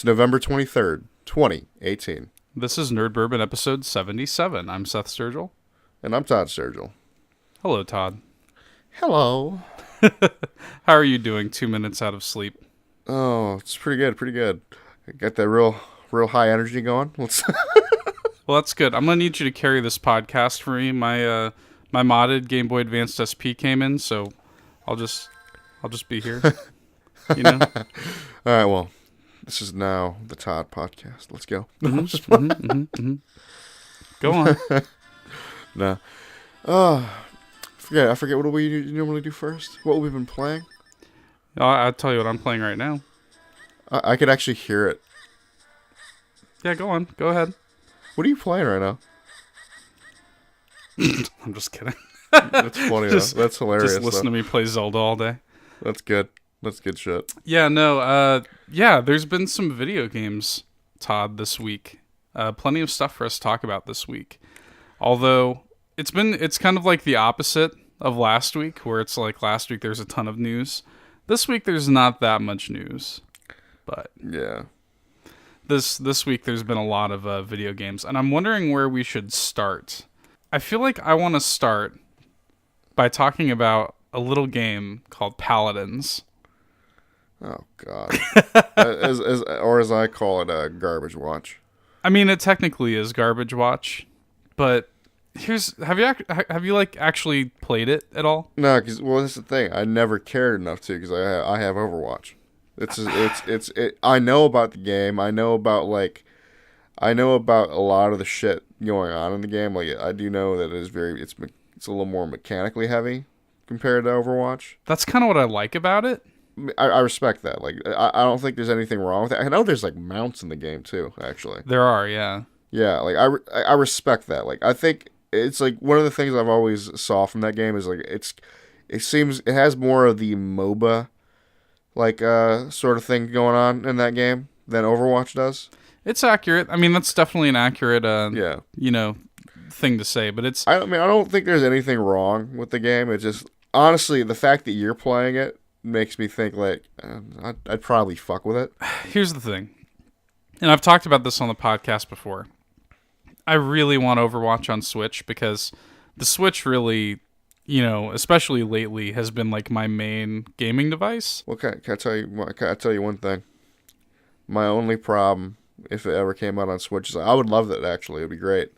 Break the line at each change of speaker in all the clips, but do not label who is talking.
It's November 23rd, 2018.
This is Nerd Bourbon episode 77. I'm Seth Sturgill.
And I'm Todd Sturgill.
Hello, Todd.
Hello.
How are you doing 2 minutes out of sleep?
Oh, it's pretty good. I got that real high energy going.
Well, that's good. I'm going to need you to carry this podcast for me. My modded Game Boy Advance SP came in, so I'll just be here. You know?
All right, well, this is now the Todd podcast. Let's go.
Go on.
No. I forget what we normally do first. What we've been playing.
I'll tell you what I'm playing right now.
I could actually hear it.
Yeah, go on. Go ahead.
What are you playing right now?
I'm just kidding.
That's funny. That's hilarious.
Just listen to me play Zelda all day.
That's good. That's good shit.
Yeah, no, there's been some video games, Todd, this week. Plenty of stuff for us to talk about this week. Although, it's kind of like the opposite of last week, where it's like last week there's a ton of news. This week there's not that much news. But
yeah.
This week there's been a lot of video games, and I'm wondering where we should start. I feel like I want to start by talking about a little game called Paladins.
Oh, God. As I call it, a garbage watch.
I mean, it technically is garbage watch, but have you actually played it at all?
No, because that's the thing. I never cared enough to because I have Overwatch. I know about the game. I know about a lot of the shit going on in the game. Like, I do know that it's a little more mechanically heavy compared to Overwatch.
That's kind of what I like about it.
I respect that. Like, I don't think there's anything wrong with it. I know there's like mounts in the game too. Actually,
there are. Yeah.
Yeah. Like, I respect that. Like, I think it's like one of the things I've always saw from that game is like it seems it has more of the MOBA like sort of thing going on in that game than Overwatch does.
It's accurate. I mean, that's definitely an accurate thing to say. But it's.
I don't think there's anything wrong with the game. It's just honestly the fact that you're playing it makes me think like I'd probably fuck with it.
Here's the thing, and I've talked about this on the podcast before. I really want Overwatch on Switch because the Switch really, especially lately, has been like my main gaming device.
Well, can I tell you one thing? My only problem, if it ever came out on Switch, is I would love it actually. It'd be great,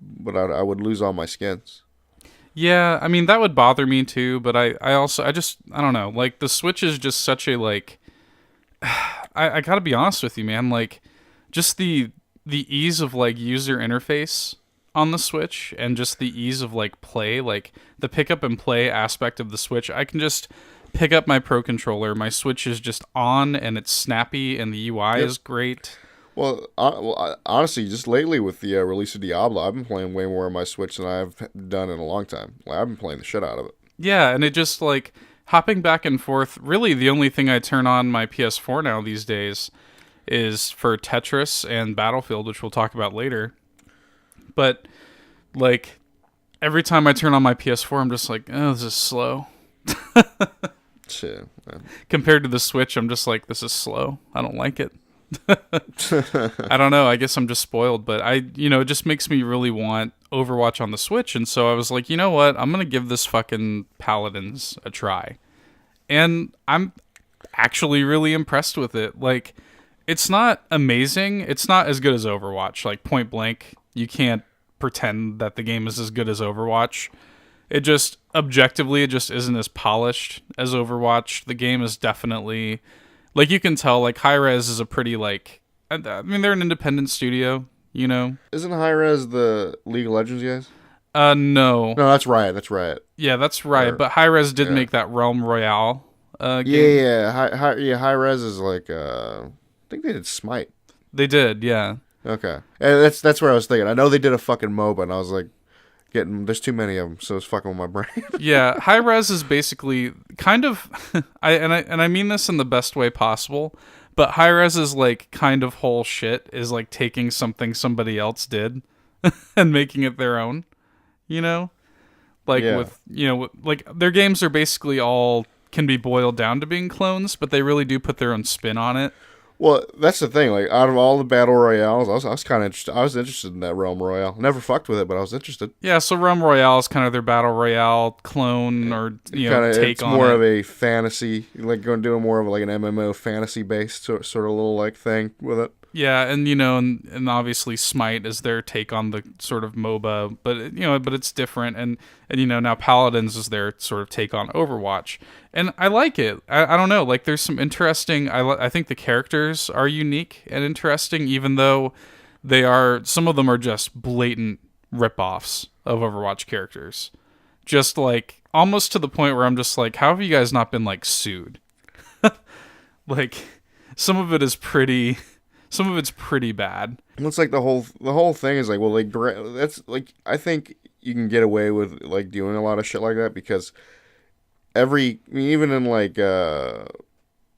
but I would lose all my skins.
Yeah, I mean, that would bother me too, but I don't know. Like, the Switch is just such a, like... I gotta be honest with you, man. Like, just the ease of, like, user interface on the Switch and just the ease of, like, play, like, the pick up and play aspect of the Switch. I can just pick up my Pro Controller. My Switch is just on, and it's snappy, and the UI is great.
Well, honestly, just lately with the release of Diablo, I've been playing way more on my Switch than I've done in a long time. Like, I've been playing the shit out of it.
Yeah, and it just, like, hopping back and forth, really the only thing I turn on my PS4 now these days is for Tetris and Battlefield, which we'll talk about later. But, like, every time I turn on my PS4, I'm just like, oh, this is slow.
Shit, man.
Compared to the Switch, I'm just like, this is slow. I don't like it. I don't know. I guess I'm just spoiled, but it just makes me really want Overwatch on the Switch. And so I was like, you know what? I'm going to give this fucking Paladins a try. And I'm actually really impressed with it. Like, it's not amazing. It's not as good as Overwatch. Like, point blank, you can't pretend that the game is as good as Overwatch. It just, objectively, it just isn't as polished as Overwatch. The game is definitely... Like, you can tell, like, Hi-Rez is a pretty, like... I mean, they're an independent studio,
Isn't Hi-Rez the League of Legends guys?
No.
No, that's Riot.
Yeah, that's Riot, but Hi-Rez did make that Realm Royale game.
Yeah. Hi-Rez is like, I think they did Smite.
They did, yeah.
Okay. And that's where I was thinking. I know they did a fucking MOBA, and I was like, there's too many of them, so it's fucking with my brain.
Yeah, Hi-Rez is basically kind of, I mean this in the best way possible, but Hi-Rez's like kind of whole shit is like taking something somebody else did and making it their own, Like with like their games are basically all can be boiled down to being clones, but they really do put their own spin on it.
Well, that's the thing. Like, out of all the battle royales, I was kind of interested. I was interested in that Realm Royale. Never fucked with it, but I was interested.
Yeah, so Realm Royale is kind of their battle royale clone or take
It's
on
more
it.
of a fantasy, like going doing more of like an MMO fantasy based sort of little like thing with it.
Yeah, and and obviously Smite is their take on the sort of MOBA, but but it's different, and now Paladins is their sort of take on Overwatch, and I like it. I don't know, like there's some interesting. I think the characters are unique and interesting, even though some of them are just blatant ripoffs of Overwatch characters, just like almost to the point where I'm just like, how have you guys not been like sued? Like some of it is pretty. Some of it's pretty bad.
It's like the whole thing is like, well, like that's like I think you can get away with like doing a lot of shit like that because I mean, even in like like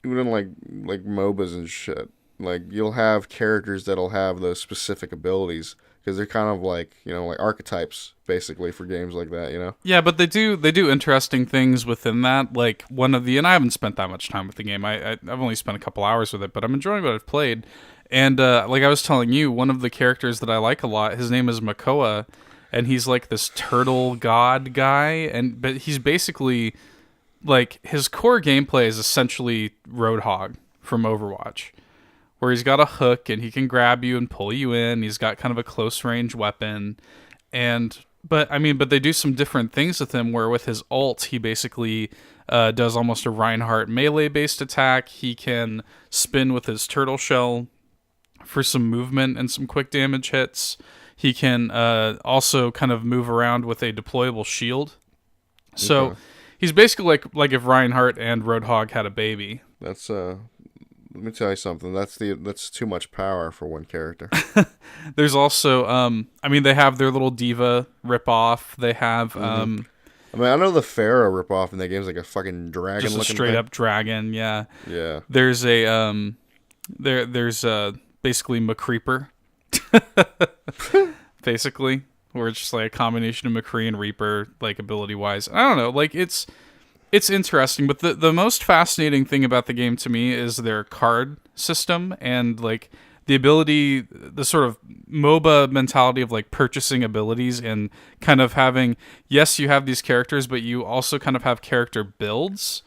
MOBAs and shit, like you'll have characters that'll have those specific abilities because they're kind of like like archetypes basically for games like that,
Yeah, but they do interesting things within that. Like and I haven't spent that much time with the game. I've only spent a couple hours with it, but I'm enjoying what I've played. And like I was telling you, one of the characters that I like a lot, his name is Makoa, and he's like this turtle god guy, but he's basically like his core gameplay is essentially Roadhog from Overwatch, where he's got a hook and he can grab you and pull you in. He's got kind of a close range weapon, but they do some different things with him. Where with his ult, he basically does almost a Reinhardt melee based attack. He can spin with his turtle shell for some movement and some quick damage hits. He can also kind of move around with a deployable shield. So
Okay.
he's basically like if Reinhardt and Roadhog had a baby.
That's let me tell you something. That's too much power for one character.
There's also they have their little diva ripoff. They have
I mean, I know the Pharaoh ripoff in that game's like a fucking dragon
just a
looking
straight
thing.
up dragon. Yeah.
Yeah.
There's a there's basically McCreeper. Basically, where it's just like a combination of McCree and Reaper, like ability wise. I don't know, like it's interesting, but the most fascinating thing about the game to me is their card system and like the ability, the sort of MOBA mentality of like purchasing abilities and kind of having, yes, you have these characters, but you also kind of have character builds,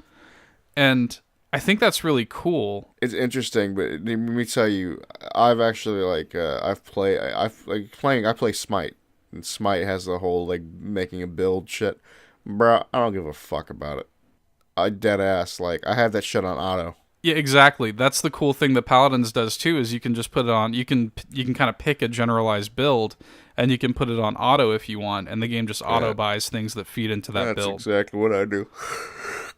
and I think that's really cool.
It's interesting, but let me tell you, I've actually like I play Smite, and Smite has the whole like making a build shit, bro. I don't give a fuck about it. I dead ass like I have that shit on auto.
Yeah, exactly. That's the cool thing that Paladins does too, is you can just put it on, you can kind of pick a generalized build and you can put it on auto if you want, and the game just auto buys things that feed into that build.
That's exactly what I do.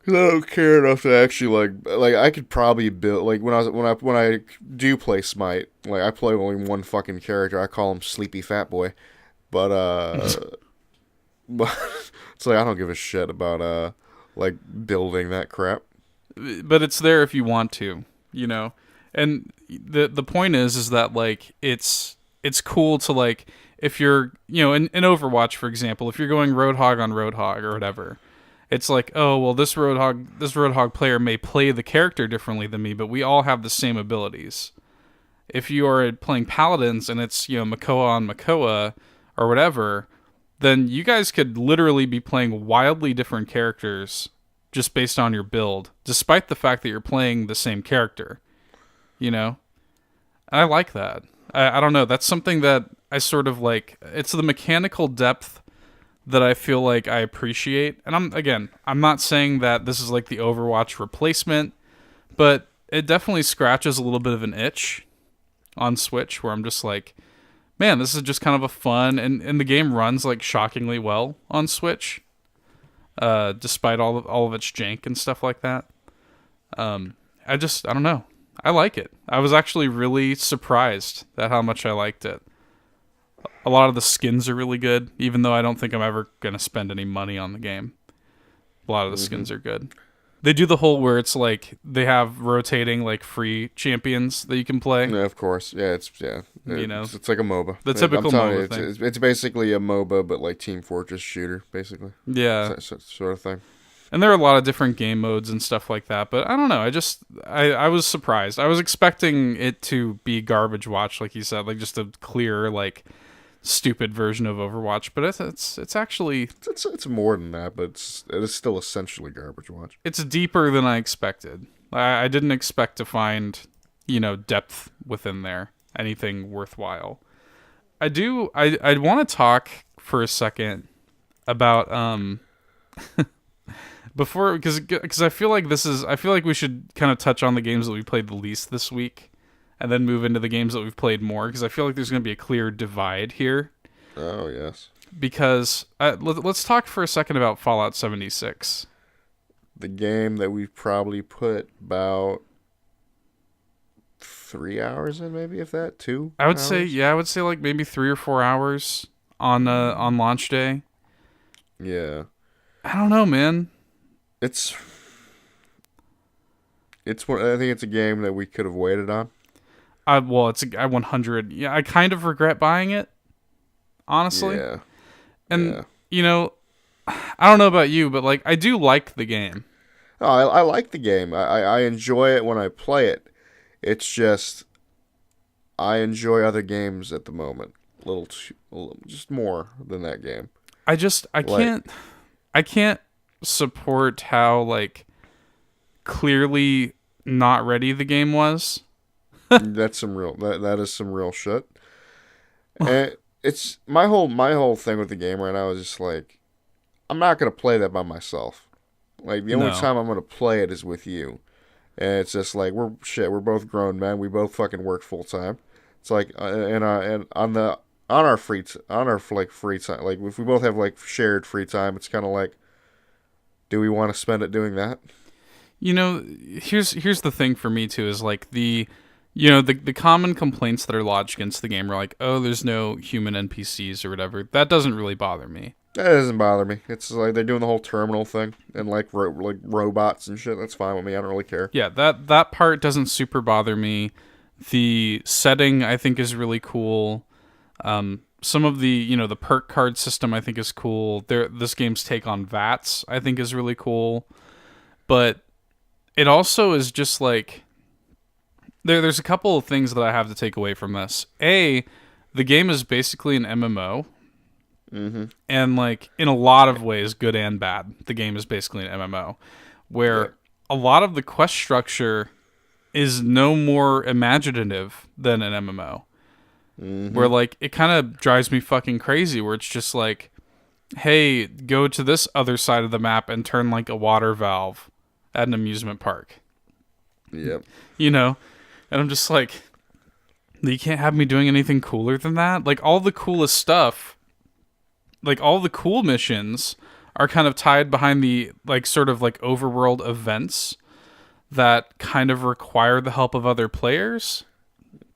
'Cause I don't care enough to actually like I could probably build like when I do play Smite, like I play only one fucking character. I call him Sleepy Fat Boy. But but it's like I don't give a shit about like building that crap.
But it's there if you want to, And the point is that like it's cool to like if you're in Overwatch, for example, if you're going Roadhog on Roadhog or whatever, it's like, oh well, this Roadhog player may play the character differently than me, but we all have the same abilities. If you are playing Paladins and it's Makoa on Makoa or whatever, then you guys could literally be playing wildly different characters just based on your build, despite the fact that you're playing the same character, And I like that. I don't know. That's something that I sort of like. It's the mechanical depth that I feel like I appreciate. And I'm not saying that this is like the Overwatch replacement, but it definitely scratches a little bit of an itch on Switch where I'm just like, man, this is just kind of a fun, and the game runs like shockingly well on Switch. Despite all of its jank and stuff like that. I don't know. I like it. I was actually really surprised at how much I liked it. A lot of the skins are really good, even though I don't think I'm ever going to spend any money on the game. A lot of the skins are good. They do the whole where it's like they have rotating like free champions that you can play.
Yeah, of course. Yeah, it's like a MOBA.
The typical MOBA
thing. It's basically a MOBA, but like Team Fortress shooter, basically.
Yeah,
Sort of thing.
And there are a lot of different game modes and stuff like that, but I don't know. I was surprised. I was expecting it to be garbage watch, like you said, like just a clear, like stupid version of Overwatch. But it's actually
It's more than that, but it is still essentially garbage watch.
it's deeper than I expected. I didn't expect to find, depth within there, anything worthwhile. I want to talk for a second about before, because I feel like we should kind of touch on the games that we played the least this week, and then move into the games that we've played more, because I feel like there's going to be a clear divide here.
Oh yes.
Because let's talk for a second about Fallout 76.
The game that we've probably put about 3 hours in, maybe, if that, 2
I would
hours?
say like maybe 3 or 4 hours on launch day.
Yeah.
I don't know, man.
It's one. I think it's a game that we could have waited on.
I 100. Yeah, I kind of regret buying it, honestly.
Yeah.
And I don't know about you, but like I do like the game.
Oh, I like the game. I enjoy it when I play it. It's just I enjoy other games at the moment just more than that game.
I can't support how like clearly not ready the game was.
That's that is some real shit. And it's my whole thing with the game right now is just like I'm not gonna play that by myself. Like the only time I'm gonna play it is with you. And it's just like we're both grown men. We both fucking work full time. It's like and on our free time, like if we both have like shared free time, it's kind of like, do we want to spend it doing that?
Here's the thing for me too is like the common complaints that are lodged against the game are like, oh, there's no human NPCs or whatever. That doesn't really bother me.
That doesn't bother me. It's like they're doing the whole terminal thing and like robots and shit. That's fine with me. I don't really care.
Yeah, that part doesn't super bother me. The setting I think is really cool. Some of the the perk card system I think is cool. This game's take on VATS I think is really cool. But it also is just like there's a couple of things that I have to take away from this. The game is basically an MMO.
Mm-hmm.
And like in a lot of ways, good and bad, the game is basically an MMO, where a lot of the quest structure is no more imaginative than an MMO.
Mm-hmm.
Where like it kind of drives me fucking crazy, where it's just like, hey, go to this other side of the map and turn like a water valve at an amusement park.
Yep.
And I'm just like, you can't have me doing anything cooler than that. Like all the coolest stuff. Like all the cool missions are kind of tied behind the like sort of like overworld events that kind of require the help of other players.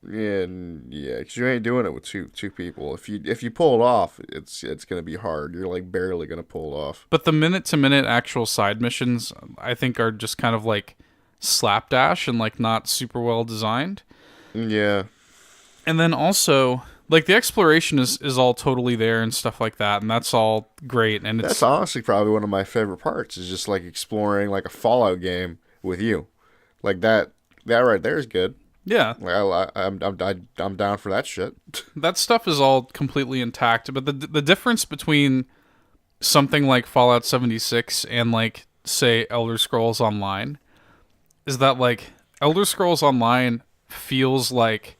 Yeah, because you ain't doing it with two people. If you pull it off, it's gonna be hard. You're like barely gonna pull it off.
But the minute-to-minute actual side missions, I think, are just kind of like slapdash and like not super well designed.
Yeah.
And then also, like the exploration is all totally there and stuff like that, and that's all great. And
that's honestly probably one of my favorite parts is just like exploring like a Fallout game with you, like that right there is good.
Yeah,
like I'm down for that shit.
That stuff is all completely intact. But the difference between something like Fallout 76 and like say Elder Scrolls Online is that like Elder Scrolls Online feels like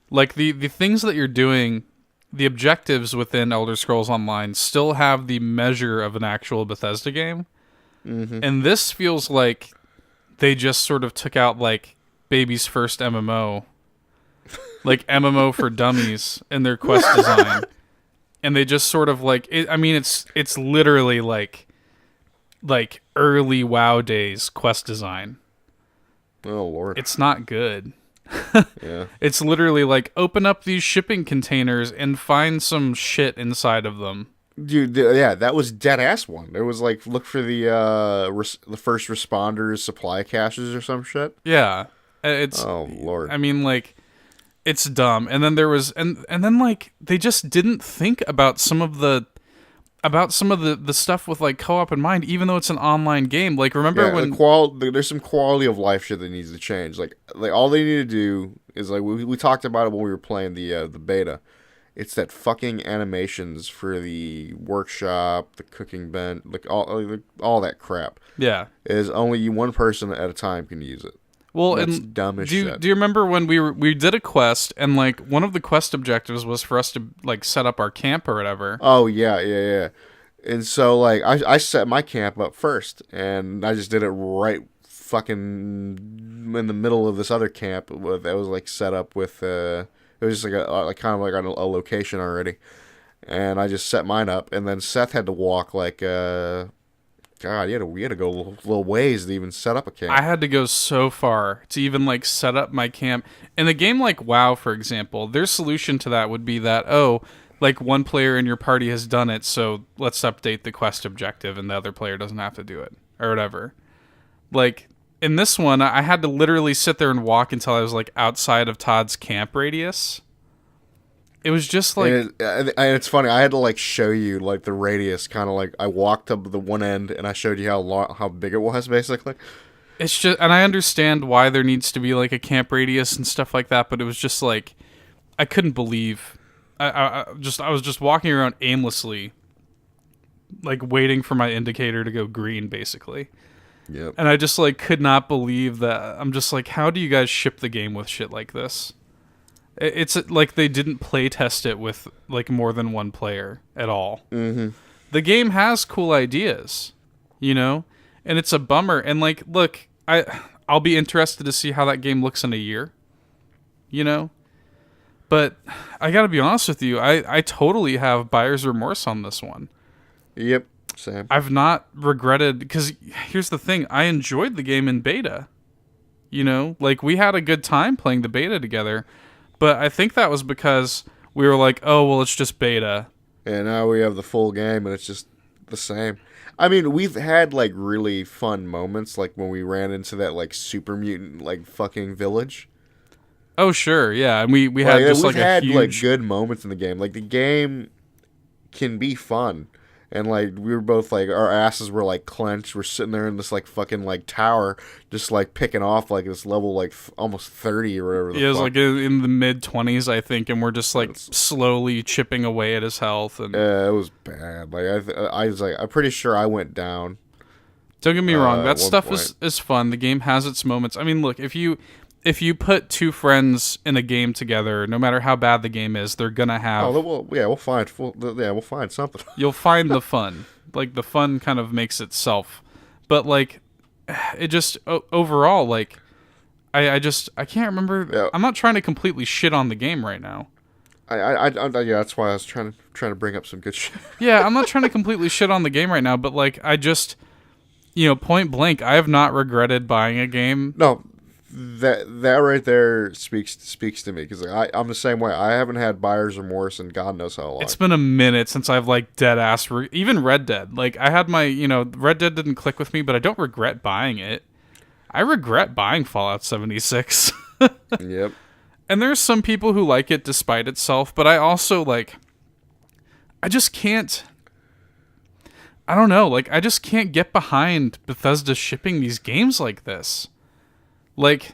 the things that you're doing, the objectives within Elder Scrolls Online still have the measure of an actual Bethesda game.
Mm-hmm.
And this feels like they just sort of took out like baby's first MMO, like MMO for dummies in their quest design. And they just sort of like, it's literally like early WoW days quest design.
Oh, Lord.
It's not good.
Yeah.
It's literally like open up these shipping containers and find some shit inside of them.
Dude, yeah, that was dead ass one. It was like look for the first responders supply caches or some shit.
Yeah, it's
oh Lord.
I mean, like it's dumb. And then there was and then like they just didn't think about some of the about some of the stuff with like co-op in mind, even though it's an online game. Like, remember
Yeah,
when
there's some quality of life shit that needs to change. Like all they need to do is like we talked about it when we were playing the beta. It's that fucking animations for the workshop, the cooking bench, like all that crap.
yeah.
Is only one person at a time can use it.
Well,
That's
and
dumb as
do
shit.
you remember when we did a quest and like one of the quest objectives was for us to like set up our camp or whatever?
Oh yeah. And so like I set my camp up first, and I just did it right fucking in the middle of this other camp that was like set up with it was just like kind of like on a location already, and I just set mine up, and then Seth had to walk like God, you had to go a little ways to even set up a camp.
I had to go so far to even like set up my camp. In a game like WoW, for example, their solution to that would be that, oh, like one player in your party has done it, so let's update the quest objective and the other player doesn't have to do it or whatever. Like in this one, I had to literally sit there and walk until I was like outside of Todd's camp radius. It was just like...
And it's funny, I had to like show you like the radius, kind of like I walked up the one end and I showed you how big it was, basically.
It's just... And I understand why there needs to be like a camp radius and stuff like that, but it was just like... I couldn't believe... I was just walking around aimlessly, like waiting for my indicator to go green, basically.
Yep.
And I just like could not believe that. I'm just like, how do you guys ship the game with shit like this? It's like they didn't play test it with like more than one player at all.
Mm-hmm.
The game has cool ideas, you know, and it's a bummer. And like, look, I'll be interested to see how that game looks in a year, you know. But I gotta be honest with you, I totally have buyer's remorse on this one.
Yep, same.
I've not regretted, because here's the thing, I enjoyed the game in beta. You know, like we had a good time playing the beta together. But I think that was because we were like, oh, well, it's just beta.
And now we have the full game, and it's just the same. I mean, we've had, like, really fun moments, like when we ran into that, like, super mutant, like, fucking village.
Oh, sure, yeah. And we had just, like, a huge...
like, good moments in the game. Like, the game can be fun. And, like, we were both, like, our asses were, like, clenched. We're sitting there in this, like, fucking, like, tower, just, like, picking off, like, this level, like, almost 30 or whatever the
Yeah, it was,
fuck.
like, in the mid-20s, I think, and we're just, like, slowly chipping away at his health. And
it was bad. Like, I was, like, I'm pretty sure I went down.
Don't get me wrong, that
at one
stuff
point.
is fun. The game has its moments. I mean, look, if you put two friends in a game together, no matter how bad the game is, they're gonna have...
Oh, well, yeah, we'll find something.
You'll find the fun. Like, the fun kind of makes itself. But, like, it just... overall, like, I can't remember...
Yeah.
I'm not trying to completely shit on the game right now.
Yeah, that's why I was trying to bring up some good shit.
Yeah, I'm not trying to completely shit on the game right now, but, like, I just... You know, point blank, I have not regretted buying a game.
No, that right there speaks to me, because I'm the same way. I haven't had buyer's remorse in God knows how long.
It's been a minute since I've like dead ass even Red Dead. Like I had my, you know, Red Dead didn't click with me, but I don't regret buying it. I regret buying Fallout 76.
Yep.
And there's some people who like it despite itself, but I also like I just can't I don't know, like I just can't get behind Bethesda shipping these games like this. Like,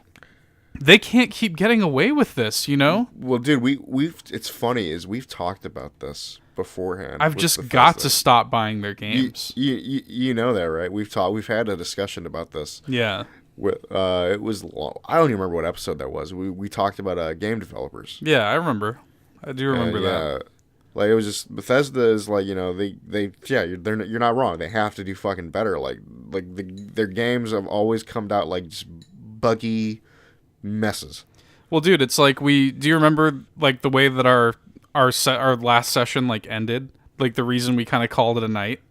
they can't keep getting away with this, you know?
Well, dude, we've it's funny is we've talked about this beforehand.
I've
with
just
Bethesda.
got to stop buying their games.
You know that, right? We've had a discussion about this.
Yeah.
It was I don't even remember what episode that was. We talked about game developers.
Yeah, I remember. I do remember that.
Like, it was just Bethesda is like, you know, you're not wrong. They have to do fucking better. Like their games have always come out like just buggy messes.
Well, dude, it's like do you remember like the way that our last session like ended? Like the reason we kind of called it a night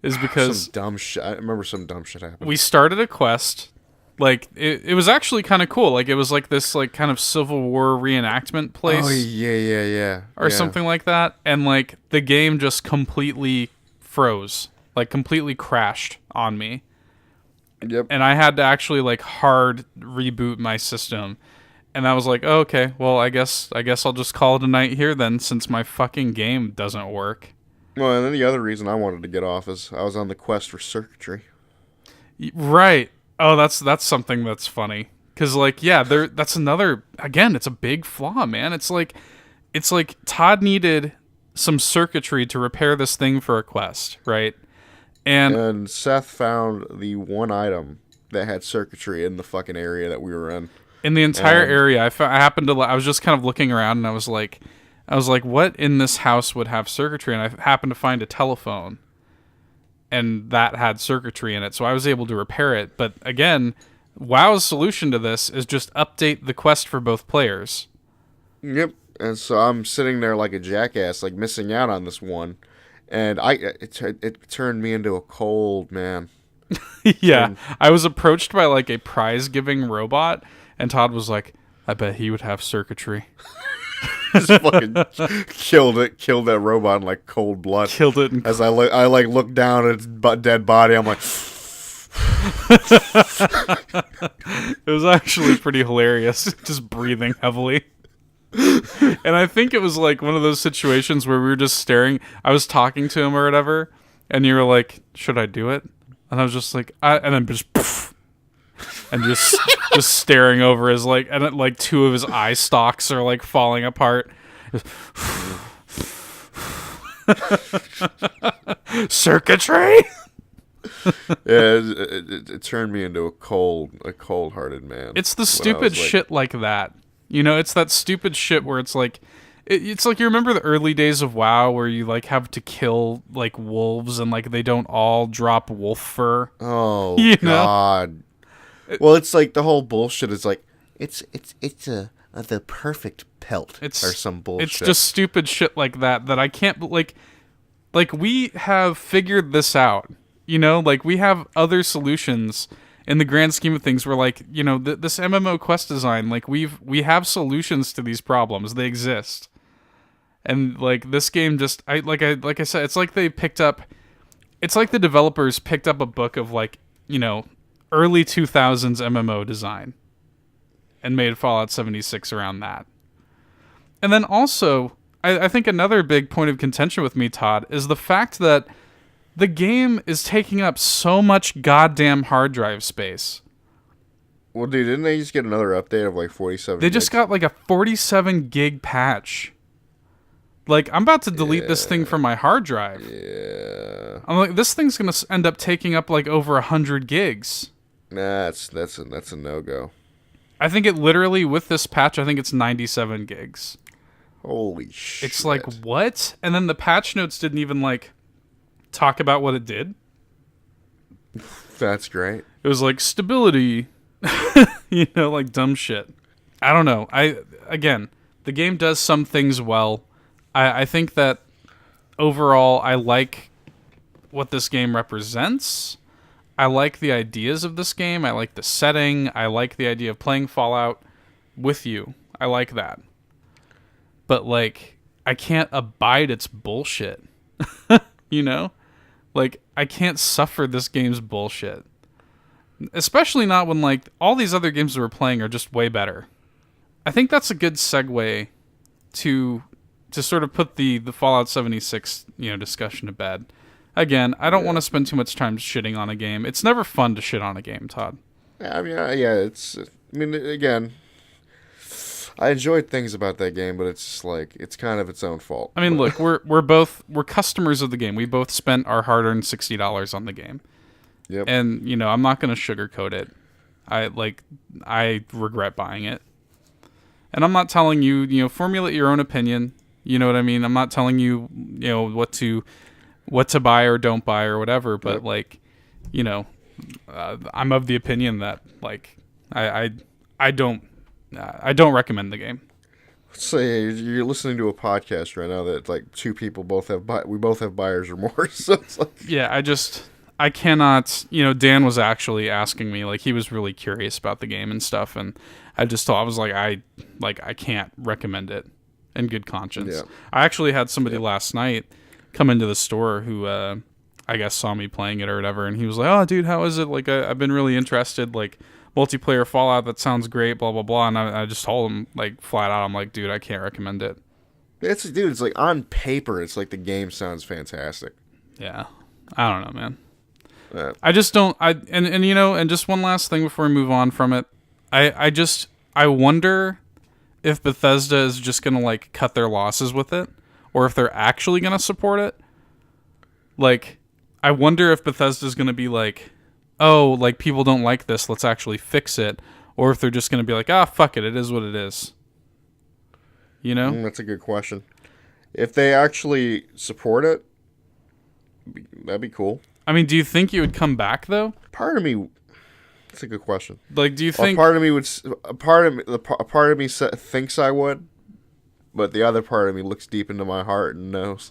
is because
some dumb shit. I remember some dumb shit happened.
We started a quest. Like it was actually kind of cool. Like it was like this like kind of Civil War reenactment place.
Oh yeah.
Or something like that. And like the game just completely froze. Like completely crashed on me.
Yep.
And I had to actually like hard reboot my system. And I was like, oh, okay, well I guess I'll just call it a night here then, since my fucking game doesn't work.
Well, and then the other reason I wanted to get off is I was on the quest for circuitry.
Right. Oh, that's something that's funny. Cause like, yeah, that's another, again, it's a big flaw, man. It's like Todd needed some circuitry to repair this thing for a quest, right?
And Seth found the one item that had circuitry in the fucking area that we were in.
In the entire area, I was just kind of looking around, and I was like, what in this house would have circuitry? And I happened to find a telephone, and that had circuitry in it, so I was able to repair it. But again, WoW's solution to this is just update the quest for both players.
Yep. And so I'm sitting there like a jackass, like missing out on this one, and it turned me into a cold man.
Yeah, I was approached by like a prize-giving robot, and Todd was like, "I bet he would have circuitry."
Just fucking killed that robot in like cold blood.
Killed it.
As I look down at its dead body, I'm like.
It was actually pretty hilarious, just breathing heavily. And I think it was like one of those situations where we were just staring. I was talking to him or whatever, and you were like, "Should I do it?" And I was just like, and then just poof, and just staring over his like, and it, like two of his eye stalks are like falling apart. Circuitry.
Yeah, it turned me into a cold-hearted man.
It's the stupid shit like that. You know, it's that stupid shit where it's like, it's like, you remember the early days of WoW where you like have to kill like wolves and like they don't all drop wolf fur.
Oh,
you
God.
Know?
Well, it's like the whole bullshit is like, it's the perfect pelt or some bullshit.
It's just stupid shit like that I can't, like we have figured this out. You know, like we have other solutions in the grand scheme of things. Where like, you know, this MMO quest design, like we have solutions to these problems. They exist, and like this game just, I said, it's like they picked up, it's like the developers picked up a book of like, you know, early 2000s MMO design, and made Fallout 76 around that. And then also, I think another big point of contention with me, Todd, is the fact that the game is taking up so much goddamn hard drive space.
Well, dude, didn't they just get another update of like 47
They just got like a 47 gig patch. Like, I'm about to delete this thing from my hard drive.
Yeah.
I'm like, this thing's going to end up taking up like over 100 gigs.
Nah, that's a no-go.
I think it literally, with this patch, I think it's 97 gigs.
Holy shit.
It's like, what? And then the patch notes didn't even like talk about what it did.
That's great.
It was like stability, you know, like dumb shit. I don't know. Again, the game does some things well. I think that overall I like what this game represents. I like the ideas of this game. I like the setting. I like the idea of playing Fallout with you. I like that. But like, I can't abide its bullshit. You know? Like, I can't suffer this game's bullshit. Especially not when, like, all these other games that we're playing are just way better. I think that's a good segue to sort of put the Fallout 76, you know, discussion to bed. Again, I don't want to spend too much time shitting on a game. It's never fun to shit on a game, Todd.
Yeah, I mean, again, I enjoyed things about that game, but it's just like, it's kind of its own fault.
I mean, look, we're customers of the game. We both spent our hard-earned $60 on the game.
Yep.
And, you know, I'm not going to sugarcoat it. I regret buying it. And I'm not telling you, you know, formulate your own opinion. You know what I mean? I'm not telling you, you know, what to buy or don't buy or whatever, but yep. Like, you know, I'm of the opinion that like I don't recommend the game.
Say you're listening to a podcast right now that like two people we both have buyers or more. So it's like,
yeah, I cannot, you know, Dan was actually asking me, like, he was really curious about the game and stuff, and I was like, I can't recommend it in good conscience. Yeah. I actually had somebody last night come into the store who I guess saw me playing it or whatever, and he was like, "Oh, dude, how is it? Like, I've been really interested, like, multiplayer Fallout, that sounds great, blah, blah, blah," and I just told him, like, flat out, I'm like, dude, I can't recommend it.
It's like on paper, it's like the game sounds fantastic.
Yeah. I don't know, man.
Uh,
I just don't. And you know, and just one last thing before we move on from it. I wonder if Bethesda is just gonna like cut their losses with it, or if they're actually gonna support it. Like, I wonder if Bethesda's gonna be like, oh, like people don't like this, let's actually fix it, or if they're just gonna be like, ah, fuck it, it is what it is. You know?
that's a good question. If they actually support it, that'd be cool.
I mean, do you think you would come back though?
Part of me, that's a good question.
Like, do you think?
Part of me would. A part of me thinks I would, but the other part of me looks deep into my heart and knows.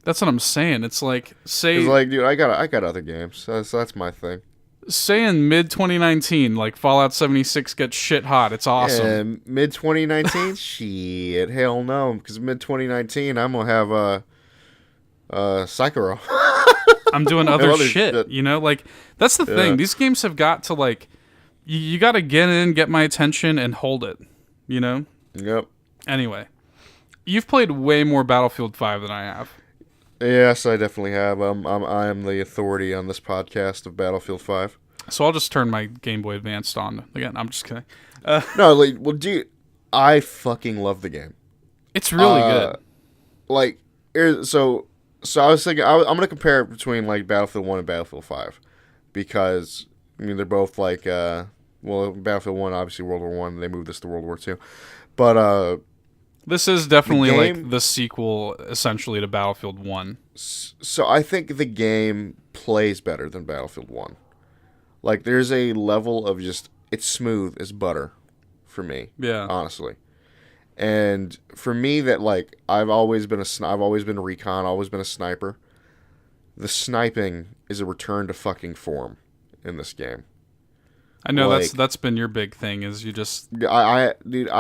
That's what I'm saying. It's like, say,
Like, dude, I got other games. That's my thing.
say in mid 2019, like Fallout 76 gets shit hot. It's awesome.
And mid 2019, shit, hell no, because mid 2019, I'm gonna have a Sekiro.
I'm doing other shit, you know? Like, that's the thing. These games have got to, like, you got to get in, get my attention, and hold it, you know?
Yep.
Anyway, you've played way more Battlefield 5 than I have.
Yes, I definitely have. I am the authority on this podcast of Battlefield 5.
So I'll just turn my Game Boy Advanced on again. I'm just kidding.
No, like, well, dude, I fucking love the game.
It's really good.
Like, so I was thinking, I'm going to compare it between, like, Battlefield 1 and Battlefield 5. Because, I mean, they're both, like, well, Battlefield 1, obviously World War 1. They moved this to World War 2. But,
this is definitely, like, the sequel, essentially, to Battlefield 1.
So I think the game plays better than Battlefield 1. Like, there's a level of just, it's smooth as butter for me.
Yeah.
Honestly. And for me, that, like, I've always been a recon, always been a sniper. The sniping is a return to fucking form in this game.
I know,
like,
that's been your big thing, is you just...
Dude, I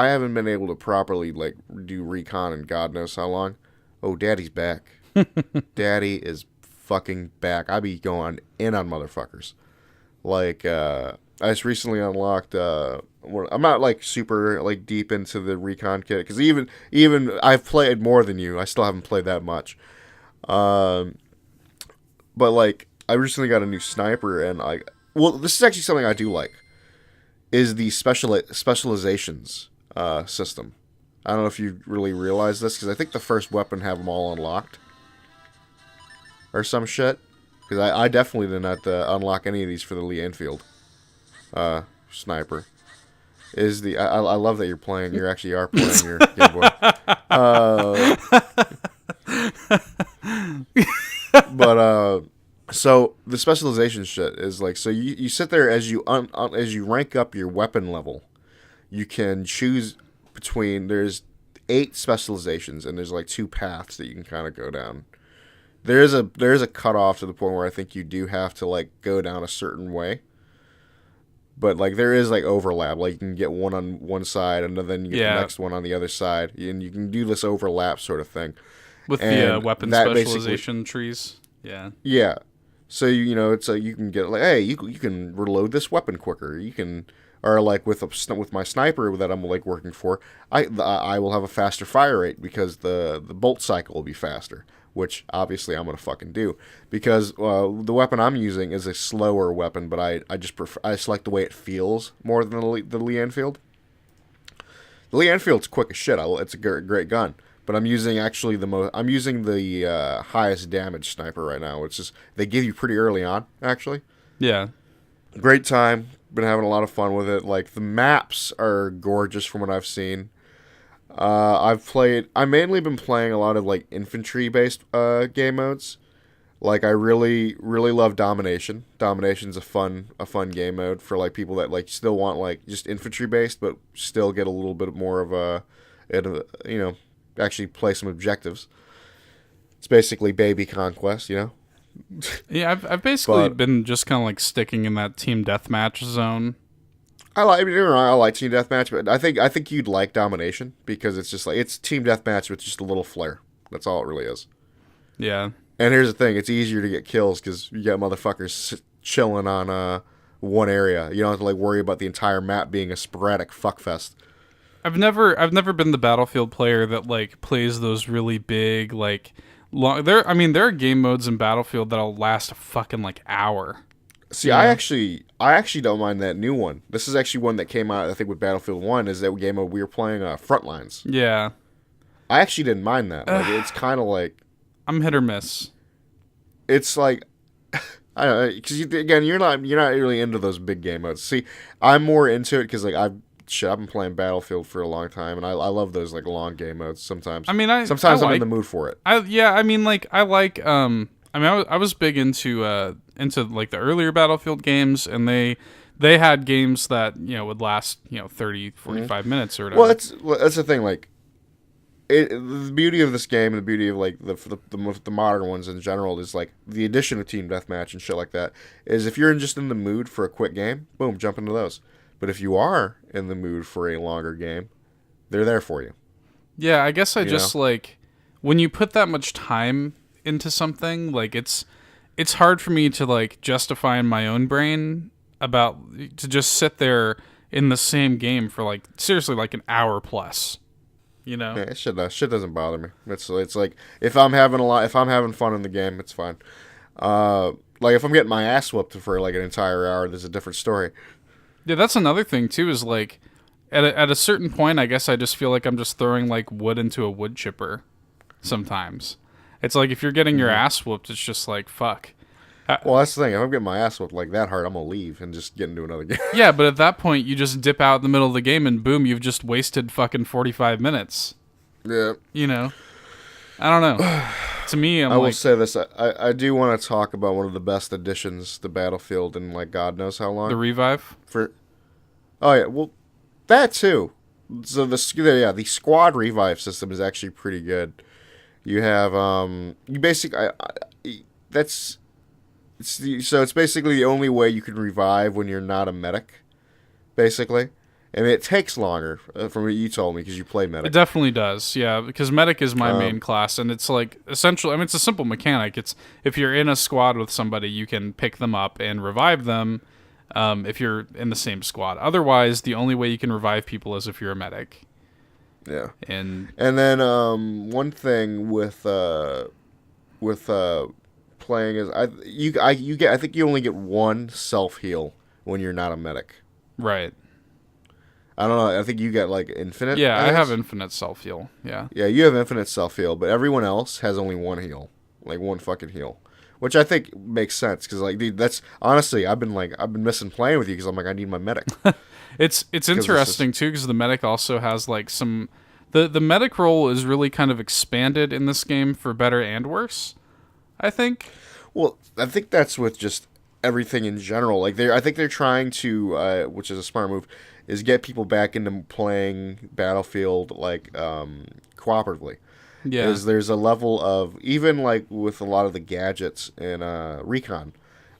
haven't been able to properly, like, do recon in God knows how long. Oh, Daddy's back. Daddy is fucking back. I be going in on motherfuckers. Like, I just recently unlocked, I'm not, like, super, like, deep into the recon kit, because even I've played more than you. I still haven't played that much. But, like, I recently got a new sniper, and well, this is actually something I do like, is the specializations system. I don't know if you really realize this, because I think the first weapon have them all unlocked. Or some shit. Because I definitely did not unlock any of these for the Lee Enfield sniper. I love that you're playing. You actually are playing your Game Boy. So the specialization shit is like, so you sit there as you rank up your weapon level, you can choose between, there's 8 specializations, and there's like 2 paths that you can kind of go down. There is a cutoff to the point where I think you do have to, like, go down a certain way. But, like, there is, like, overlap. Like, you can get one on one side, and then you get the next one on the other side. And you can do this overlap sort of thing.
With the weapon specialization trees. Yeah.
Yeah. So, you know, it's like you can get, like, hey, you can reload this weapon quicker. You can, or, like, with my sniper that I'm, like, working for, I will have a faster fire rate because the bolt cycle will be faster. Which, obviously, I'm going to fucking do. Because the weapon I'm using is a slower weapon, but I just prefer, I just like the way it feels more than the Lee Enfield. The Lee Enfield's quick as shit. It's a great gun. But I'm using the highest damage sniper right now, which is, they give you pretty early on, actually.
Yeah.
Great time. Been having a lot of fun with it. Like, the maps are gorgeous from what I've seen. I've mainly been playing a lot of, like, infantry-based game modes. Like, I really, really love Domination. Domination's a fun game mode for, like, people that, like, still want, like, just infantry-based, but still get a little bit more of you know, actually play some objectives. It's basically baby conquest, you know?
Yeah, I've basically been just kind of, like, sticking in that team deathmatch zone.
I like team deathmatch, but I think you'd like Domination because it's just like, it's team deathmatch with just a little flair. That's all it really is.
Yeah.
And here's the thing: it's easier to get kills because you got motherfuckers chilling on one area. You don't have to, like, worry about the entire map being a sporadic fuckfest.
I've never been the Battlefield player that like plays those really big like long. There are game modes in Battlefield that'll last a fucking like hour.
See, I actually don't mind that new one. This is actually one that came out, I think, with Battlefield 1, is that game mode we were playing Frontlines.
Yeah,
I actually didn't mind that. Like, it's kind of like...
I'm hit or miss.
It's like... I don't know, because, again, you're not really into those big game modes. See, I'm more into it because, like, I've been playing Battlefield for a long time, and I love those, like, long game modes sometimes.
I mean,
sometimes I'm in the mood for it.
I was big into like the earlier Battlefield games, and they had games that would last 30, 45 minutes or whatever.
Well, that's the thing. Like, the beauty of this game and the beauty of like the modern ones in general is like the addition of team deathmatch and shit like that. Is if you're just in the mood for a quick game, boom, jump into those. But if you are in the mood for a longer game, they're there for you.
Yeah, I guess like when you put that much time into something, like it's hard for me to like justify in my own brain about to just sit there in the same game for like seriously like an hour plus.
Yeah, shit doesn't bother me. It's like if I'm having fun in the game, it's fine. Like if I'm getting my ass whooped for like an entire hour, there's a different story.
Yeah, that's another thing too. Is like at a certain point, I guess I just feel like I'm just throwing like wood into a wood chipper. Sometimes it's like if you're getting your ass whooped, it's just like fuck.
Well, that's the thing. If I'm getting my ass whooped like that hard, I'm gonna leave and just get into another game.
Yeah, but at that point, you just dip out in the middle of the game, and boom, you've just wasted fucking 45 minutes.
Yeah.
I don't know. To me,
I will say this. I do want to talk about one of the best additions to Battlefield in like God knows how long.
The revive?
Oh yeah, well, that too. So the squad revive system is actually pretty good. You have you basically it's basically the only way you can revive when you're not a medic, basically. And it takes longer, from what you told me, because you play medic.
It definitely does, yeah, because medic is my main class, and it's like essentially, it's a simple mechanic. It's if you're in a squad with somebody, you can pick them up and revive them if you're in the same squad. Otherwise, the only way you can revive people is if you're a medic.
Yeah.
And
then one thing with playing is I think you only get one self heal when you're not a medic.
Right.
I don't know. I think you get like infinite.
Yeah, I have infinite self heal. Yeah.
Yeah, you have infinite self heal, but everyone else has only one heal, like one fucking heal, which I think makes sense because like dude, that's honestly I've been missing playing with you because I'm like I need my medic.
It's interesting too because the medic also has like some the medic role is really kind of expanded in this game for better and worse. I think.
Well, I think that's with just everything in general. Like I think they're trying to, which is a smart move, is get people back into playing Battlefield like cooperatively. Yeah. Because there's a level of even like with a lot of the gadgets in Recon,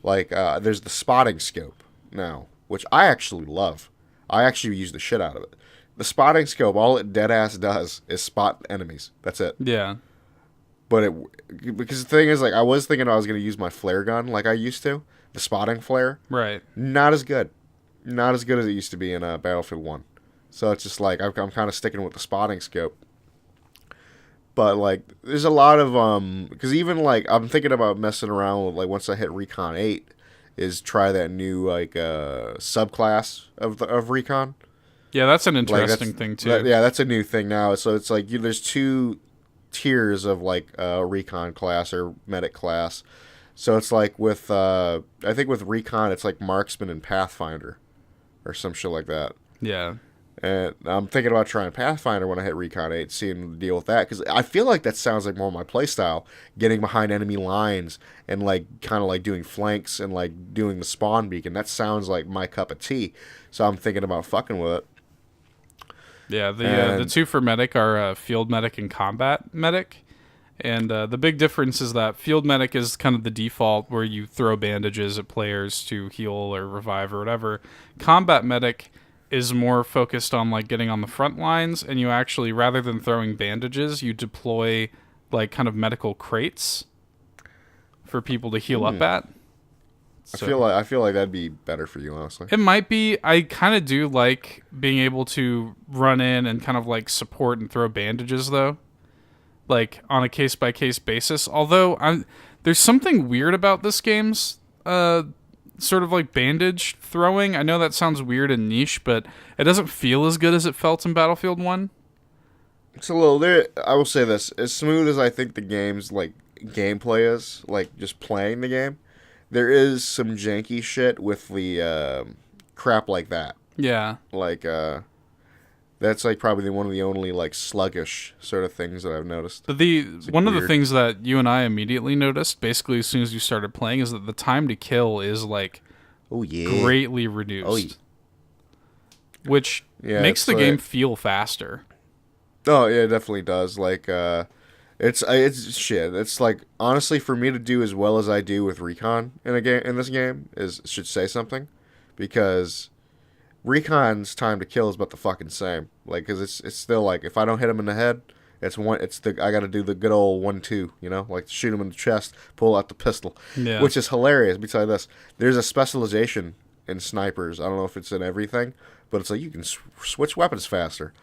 like there's the spotting scope now, which I actually love. I actually use the shit out of it. The spotting scope, all it dead ass does is spot enemies. That's it.
Yeah.
But because the thing is, like, I was thinking I was going to use my flare gun like I used to, the spotting flare.
Right.
Not as good. Not as good as it used to be in Battlefield 1. So it's just like, I'm kind of sticking with the spotting scope. But, like, there's a lot of, because even, like, I'm thinking about messing around with, like, once I hit Recon 8, is try that new, like, subclass of Recon.
Yeah, that's an interesting thing, too.
That's a new thing now. So it's like, there's two tiers of like recon class or medic class. So it's like with I think with recon it's like marksman and pathfinder or some shit like that.
Yeah.
And I'm thinking about trying pathfinder when I hit recon 8, seeing the deal with that because I feel like that sounds like more my playstyle, getting behind enemy lines and like kind of like doing flanks and like doing the spawn beacon. That sounds like my cup of tea. So I'm thinking about fucking with it.
Yeah, the two for medic are field medic and combat medic. And the big difference is that field medic is kind of the default where you throw bandages at players to heal or revive or whatever. Combat medic is more focused on like getting on the front lines, and you actually, rather than throwing bandages, you deploy like kind of medical crates for people to heal up at. So
I feel like that'd be better for you, honestly.
it might be. I kind of do like being able to run in and kind of like support and throw bandages though, like on a case by case basis. Although there's something weird about this game's sort of like bandage throwing. I know that sounds weird and niche, but it doesn't feel as good as it felt in Battlefield 1.
It's a little there. I will say this: as smooth as I think the game's like gameplay is, like just playing the game, there is some janky shit with the crap like that.
Yeah.
Like that's like probably one of the only like sluggish sort of things that I've noticed.
But
Like
one of the
weird.
things that you and I immediately noticed, basically as soon as you started playing, is that the time to kill is like
Oh yeah.
greatly reduced,
Oh, yeah.
which
Yeah,
makes
it's
the
like-
game feel faster.
Oh yeah, it definitely does. Like it's shit. It's like honestly for me to do as well as I do with recon in this game is should say something, because recon's time to kill is about the fucking same. Like because it's still like if I don't hit him in the head, I got to do the good old 1-2. You know, like shoot him in the chest, pull out the pistol,
Yeah.
which is hilarious. Let me tell you this: there's a specialization in snipers. I don't know if it's in everything, but it's like you can switch weapons faster.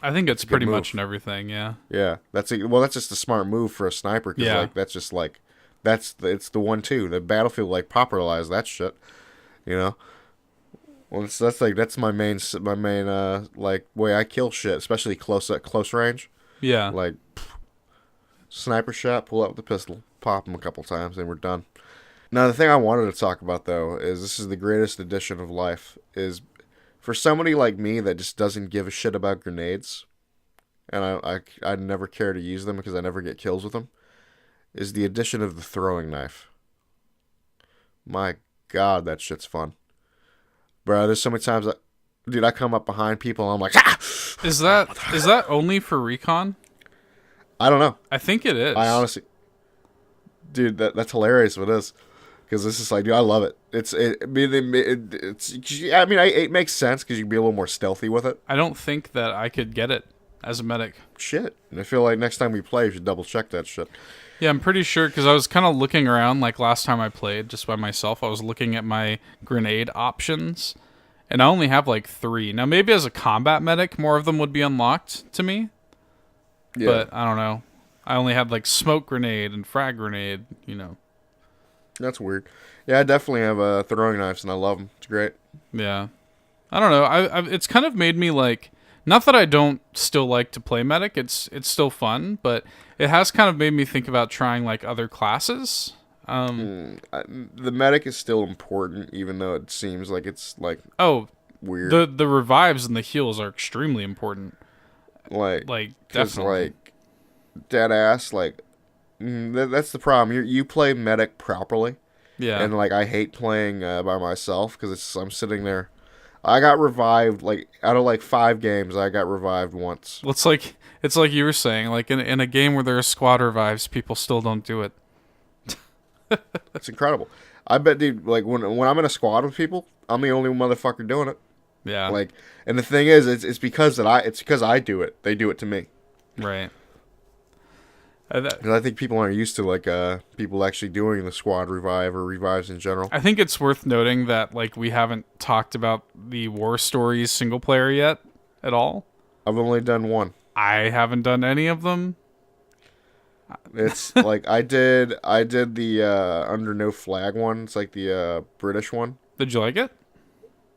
I think it's
good
pretty
move.
much in everything, yeah.
Yeah, that's just a smart move for a sniper. Cause
Yeah.
like that's just like it's the 1-2. The Battlefield like popularized that shit. You know, well that's my main like way I kill shit, especially close range.
Yeah.
Like sniper shot, pull out the pistol, pop him a couple times, and we're done. Now the thing I wanted to talk about though is this is the greatest addition of life is. For somebody like me that just doesn't give a shit about grenades, and I never care to use them because I never get kills with them, is the addition of the throwing knife. My God, that shit's fun. Bro, there's so many times I come up behind people and I'm like, ah!
Is that only for recon?
I don't know.
I think it is.
I honestly, dude, that's hilarious if it is. Because this is like, dude, I love it. I mean, it makes sense because you can be a little more stealthy with it.
I don't think that I could get it as a medic.
Shit. And I feel like next time we play, you should double check that shit.
Yeah, I'm pretty sure because I was kind of looking around like last time I played just by myself. I was looking at my grenade options, and I only have like 3. Now, maybe as a combat medic, more of them would be unlocked to me.
Yeah.
But I don't know. I only had like smoke grenade and frag grenade, you know.
That's weird. Yeah, I definitely have throwing knives, and I love them. It's great.
Yeah. I don't know. It's kind of made me like, not that I don't still like to play medic. It's still fun, but it has kind of made me think about trying like other classes.
The medic is still important, even though it seems like it's like
Oh,
weird.
the revives and the heals are extremely important.
Like 'cause,
Definitely.
like dead ass. Like that's the problem. You play medic properly.
Yeah.
And like I hate playing by myself because I'm sitting there. I got revived like out of like 5 games. I got revived once.
Well, it's like you were saying, like in a game where there are squad revives, people still don't do it.
It's incredible. I bet, dude. Like when I'm in a squad with people, I'm the only motherfucker doing it.
Yeah.
Like, and the thing is, it's because I do it. They do it to me.
Right.
Because I think people aren't used to like people actually doing the squad revive or revives in general.
I think it's worth noting that like we haven't talked about the War Stories single player yet at all.
I've only done one.
I haven't done any of them.
It's like I did the Under No Flag one. It's like the British one.
Did you like it?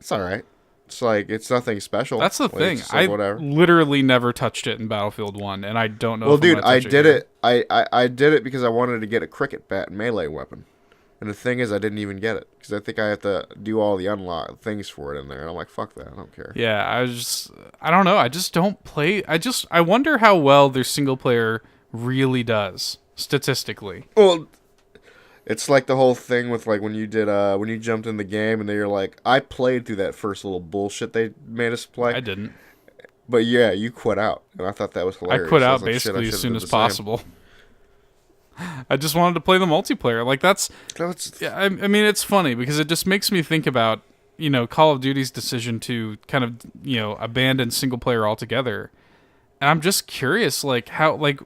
It's all right. It's like it's nothing special.
That's the
Like,
thing.
it's just like,
I
whatever.
literally never touched it in Battlefield 1, and I don't know
Well,
if I'm
dude,
gonna
I
touch
did
here.
it. I did it because I wanted to get a cricket bat and melee weapon. And the thing is, I didn't even get it because I think I have to do all the unlock things for it in there. And I'm like, fuck that, I don't care.
Yeah, I don't know. I just don't play. I wonder how well their single player really does statistically.
Well, it's like the whole thing with like when you jumped in the game and they were like, I played through that first little bullshit they made us play.
I didn't.
But yeah, you quit out, and I thought that was hilarious.
I quit
I
out
was like, shit, I
basically as
should've
soon
done
as
the same.
possible. I just wanted to play the multiplayer. Like that's yeah. I mean, it's funny because it just makes me think about Call of Duty's decision to kind of abandon single player altogether. And I'm just curious, like how like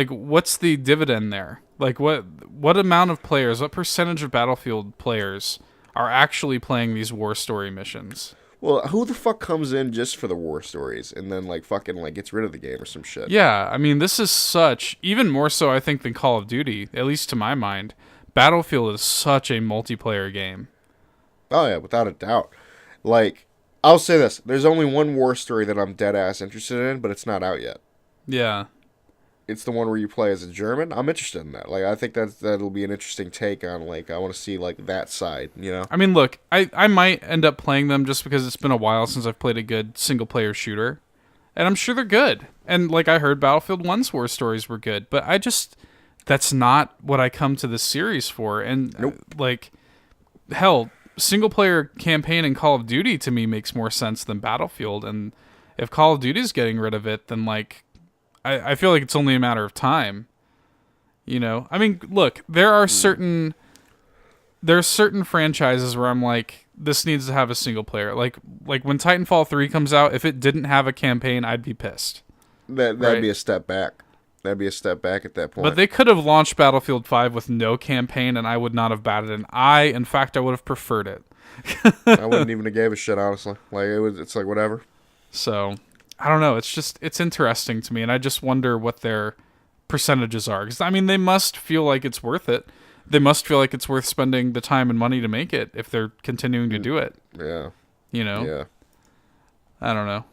what's the dividend there? Like what amount of players, what percentage of Battlefield players are actually playing these war story missions?
Well, who the fuck comes in just for the war stories and then like fucking like gets rid of the game or some shit?
Yeah, I mean, this is such, even more so I think than Call of Duty, at least to my mind. Battlefield is such a multiplayer game.
Oh yeah, without a doubt. Like, I'll say this: there's only one war story that I'm dead ass interested in, but it's not out yet.
Yeah.
It's the one where you play as a German. I'm interested in that. Like, I think that'll be an interesting take on like I want to see like that side. You know.
I mean, look, I might end up playing them just because it's been a while since I've played a good single player shooter, and I'm sure they're good. And like I heard Battlefield 1's war stories were good, but that's not what I come to this series for. And
Nope.
like, hell, single player campaign in Call of Duty to me makes more sense than Battlefield. And if Call of Duty's getting rid of it, then like, I feel like it's only a matter of time. You know, I mean, look, there are certain franchises where I'm like, this needs to have a single player. Like when Titanfall 3 comes out, if it didn't have a campaign, I'd be pissed.
That'd
right?
be a step back. That'd be a step back at that point.
But they could have launched Battlefield 5 with no campaign, and I would not have batted an eye. In fact, I would have preferred it.
I wouldn't even have gave a shit, honestly. Like it's like whatever.
So I don't know. It's interesting to me, and I just wonder what their percentages are. Because I mean, they must feel like it's worth it. They must feel like it's worth spending the time and money to make it if they're continuing to do it.
Yeah.
You know?
Yeah.
I don't know.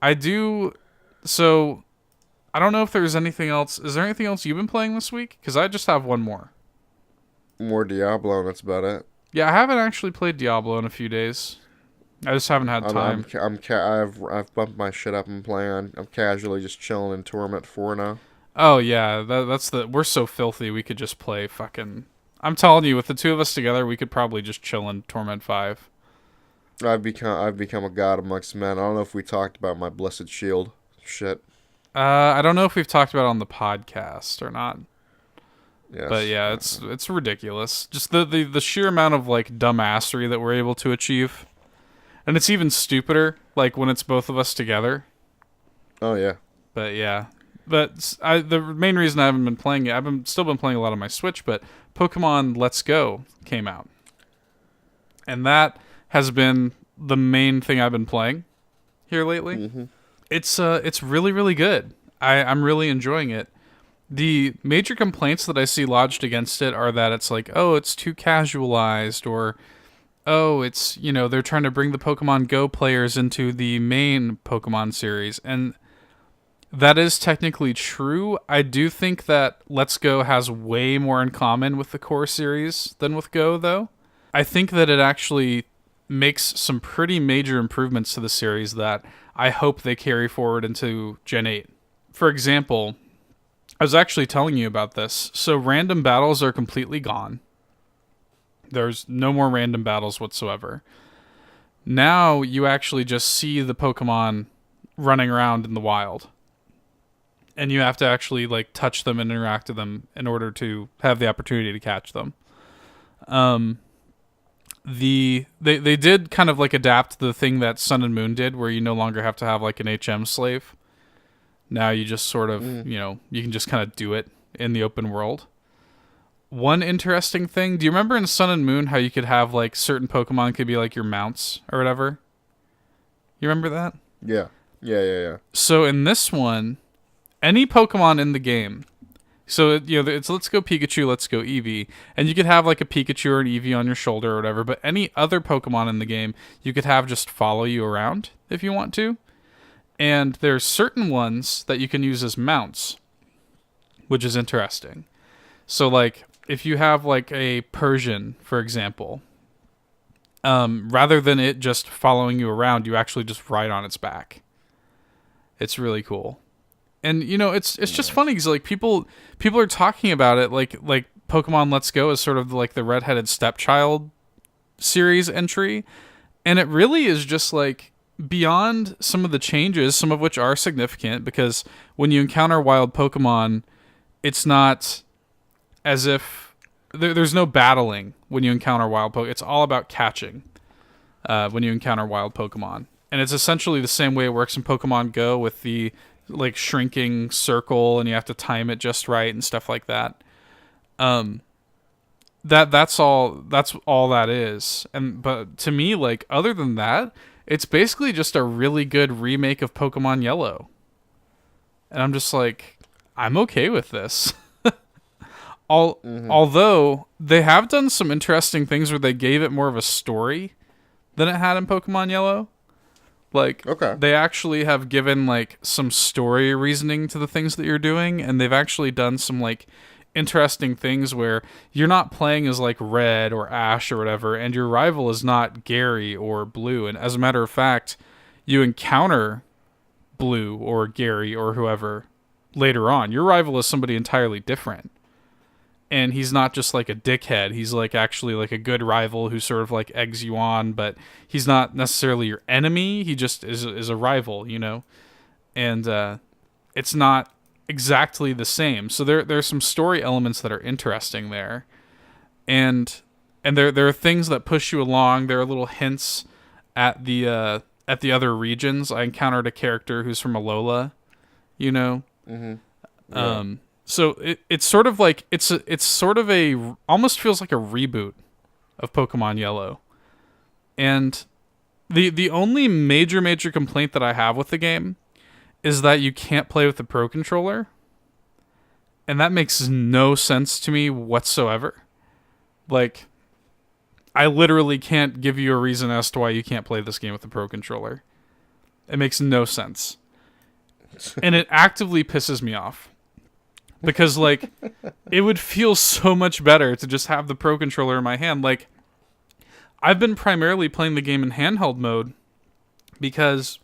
I do. So I don't know if there's anything else. Is there anything else you've been playing this week? Because I just have one more.
More Diablo, and that's about it.
Yeah, I haven't actually played Diablo in a few days. I just haven't had time.
I've bumped my shit up and playing. I'm casually just chilling in Torment 4 now.
Oh yeah, we're so filthy we could just play fucking. I'm telling you, with the two of us together, we could probably just chill in Torment 5.
I've become a god amongst men. I don't know if we talked about my blessed shield shit.
I don't know if we've talked about it on the podcast or not.
Yes.
But yeah, it's ridiculous. Just the sheer amount of like dumbassery that we're able to achieve. And it's even stupider like when it's both of us together.
Oh yeah.
But yeah. But the main reason I haven't been playing it, still been playing a lot on my Switch, but Pokemon Let's Go came out. And that has been the main thing I've been playing here lately.
Mm-hmm.
It's really, really good. I'm really enjoying it. The major complaints that I see lodged against it are that it's like, oh, it's too casualized, or oh, it's, they're trying to bring the Pokemon Go players into the main Pokemon series. And that is technically true. I do think that Let's Go has way more in common with the core series than with Go, though. I think that it actually makes some pretty major improvements to the series that I hope they carry forward into Gen 8. For example, I was actually telling you about this. So random battles are completely gone. There's no more random battles whatsoever. Now you actually just see the Pokemon running around in the wild. And you have to actually like touch them and interact with them in order to have the opportunity to catch them. They did kind of like adapt the thing that Sun and Moon did, where you no longer have to have like an HM slave. Now you just sort of, you can just kind of do it in the open world. One interesting thing, do you remember in Sun and Moon how you could have like certain Pokemon could be like your mounts or whatever? You remember that?
Yeah. Yeah.
So in this one, any Pokemon in the game, so it's Let's Go Pikachu, Let's Go Eevee, and you could have like a Pikachu or an Eevee on your shoulder or whatever, but any other Pokemon in the game, you could have just follow you around if you want to. And there's certain ones that you can use as mounts, which is interesting. So like if you have like a Persian, for example, rather than it just following you around, you actually just ride on its back. It's really cool. And it's just funny because like people are talking about it like Pokemon Let's Go is sort of like the redheaded stepchild series entry, and it really is just like beyond some of the changes, some of which are significant, because when you encounter wild Pokemon, it's not as if there's no battling when you encounter wild Pokemon. It's all about catching when you encounter wild Pokemon, and it's essentially the same way it works in Pokemon Go with the like shrinking circle, and you have to time it just right and stuff like that. That's all that is. But to me, like, other than that, it's basically just a really good remake of Pokemon Yellow. And I'm just like, I'm okay with this. Although they have done some interesting things where they gave it more of a story than it had in Pokemon Yellow. Like,
Okay.
they actually have given, like, some story reasoning to the things that you're doing, and they've actually done some, like, interesting things where you're not playing as, like, Red or Ash or whatever, and your rival is not Gary or Blue. And as a matter of fact, you encounter Blue or Gary or whoever later on. Your rival is somebody entirely different. And he's not just like a dickhead. He's like actually like a good rival who sort of like eggs you on, but he's not necessarily your enemy. He just is a rival, you know? And it's not exactly the same. So there's some story elements that are interesting there. And there are things that push you along. There are little hints at the other regions. I encountered a character who's from Alola, you know?
Mm-hmm. Yeah.
So it's sort of like it's sort of a almost feels like a reboot of Pokemon Yellow. And the only major complaint that I have with the game is that you can't play with the Pro Controller. And that makes no sense to me whatsoever. Like, I literally can't give you a reason as to why you can't play this game with the Pro Controller. It makes no sense. And it actively pisses me off. Because, like, it would feel so much better to just have the Pro Controller in my hand. Like, I've been primarily playing the game in handheld mode because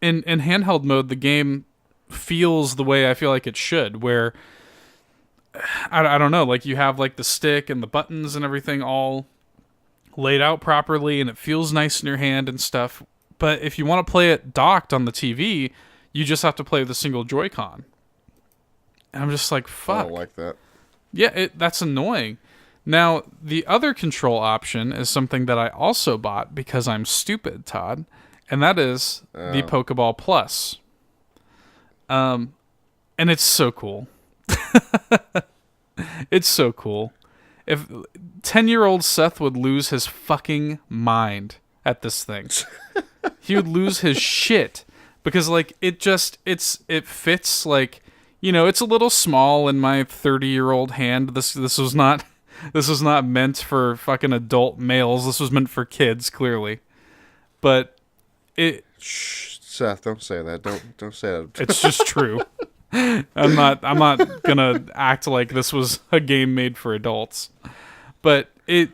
in handheld mode, the game feels the way I feel like it should, where, I don't know, like, you have, like, the stick and the buttons and everything all laid out properly, and it feels nice in your hand and stuff. But if you want to play it docked on the TV, you just have to play with a single Joy-Con. And I'm just like, fuck.
I don't like that.
Yeah, that's annoying. Now, the other control option is something that I also bought because I'm stupid, Todd. And that is the Pokeball Plus. And it's so cool. It's so cool. If 10-year-old Seth would lose his fucking mind at this thing. He would lose his shit. Because, like, it fits, like... You know, it's a little small in my 30-year-old hand. This was not meant for fucking adult males. This was meant for kids, clearly. But it.
Shh, Seth, don't say that. Don't say that.
It's just true. I'm not gonna act like this was a game made for adults. But it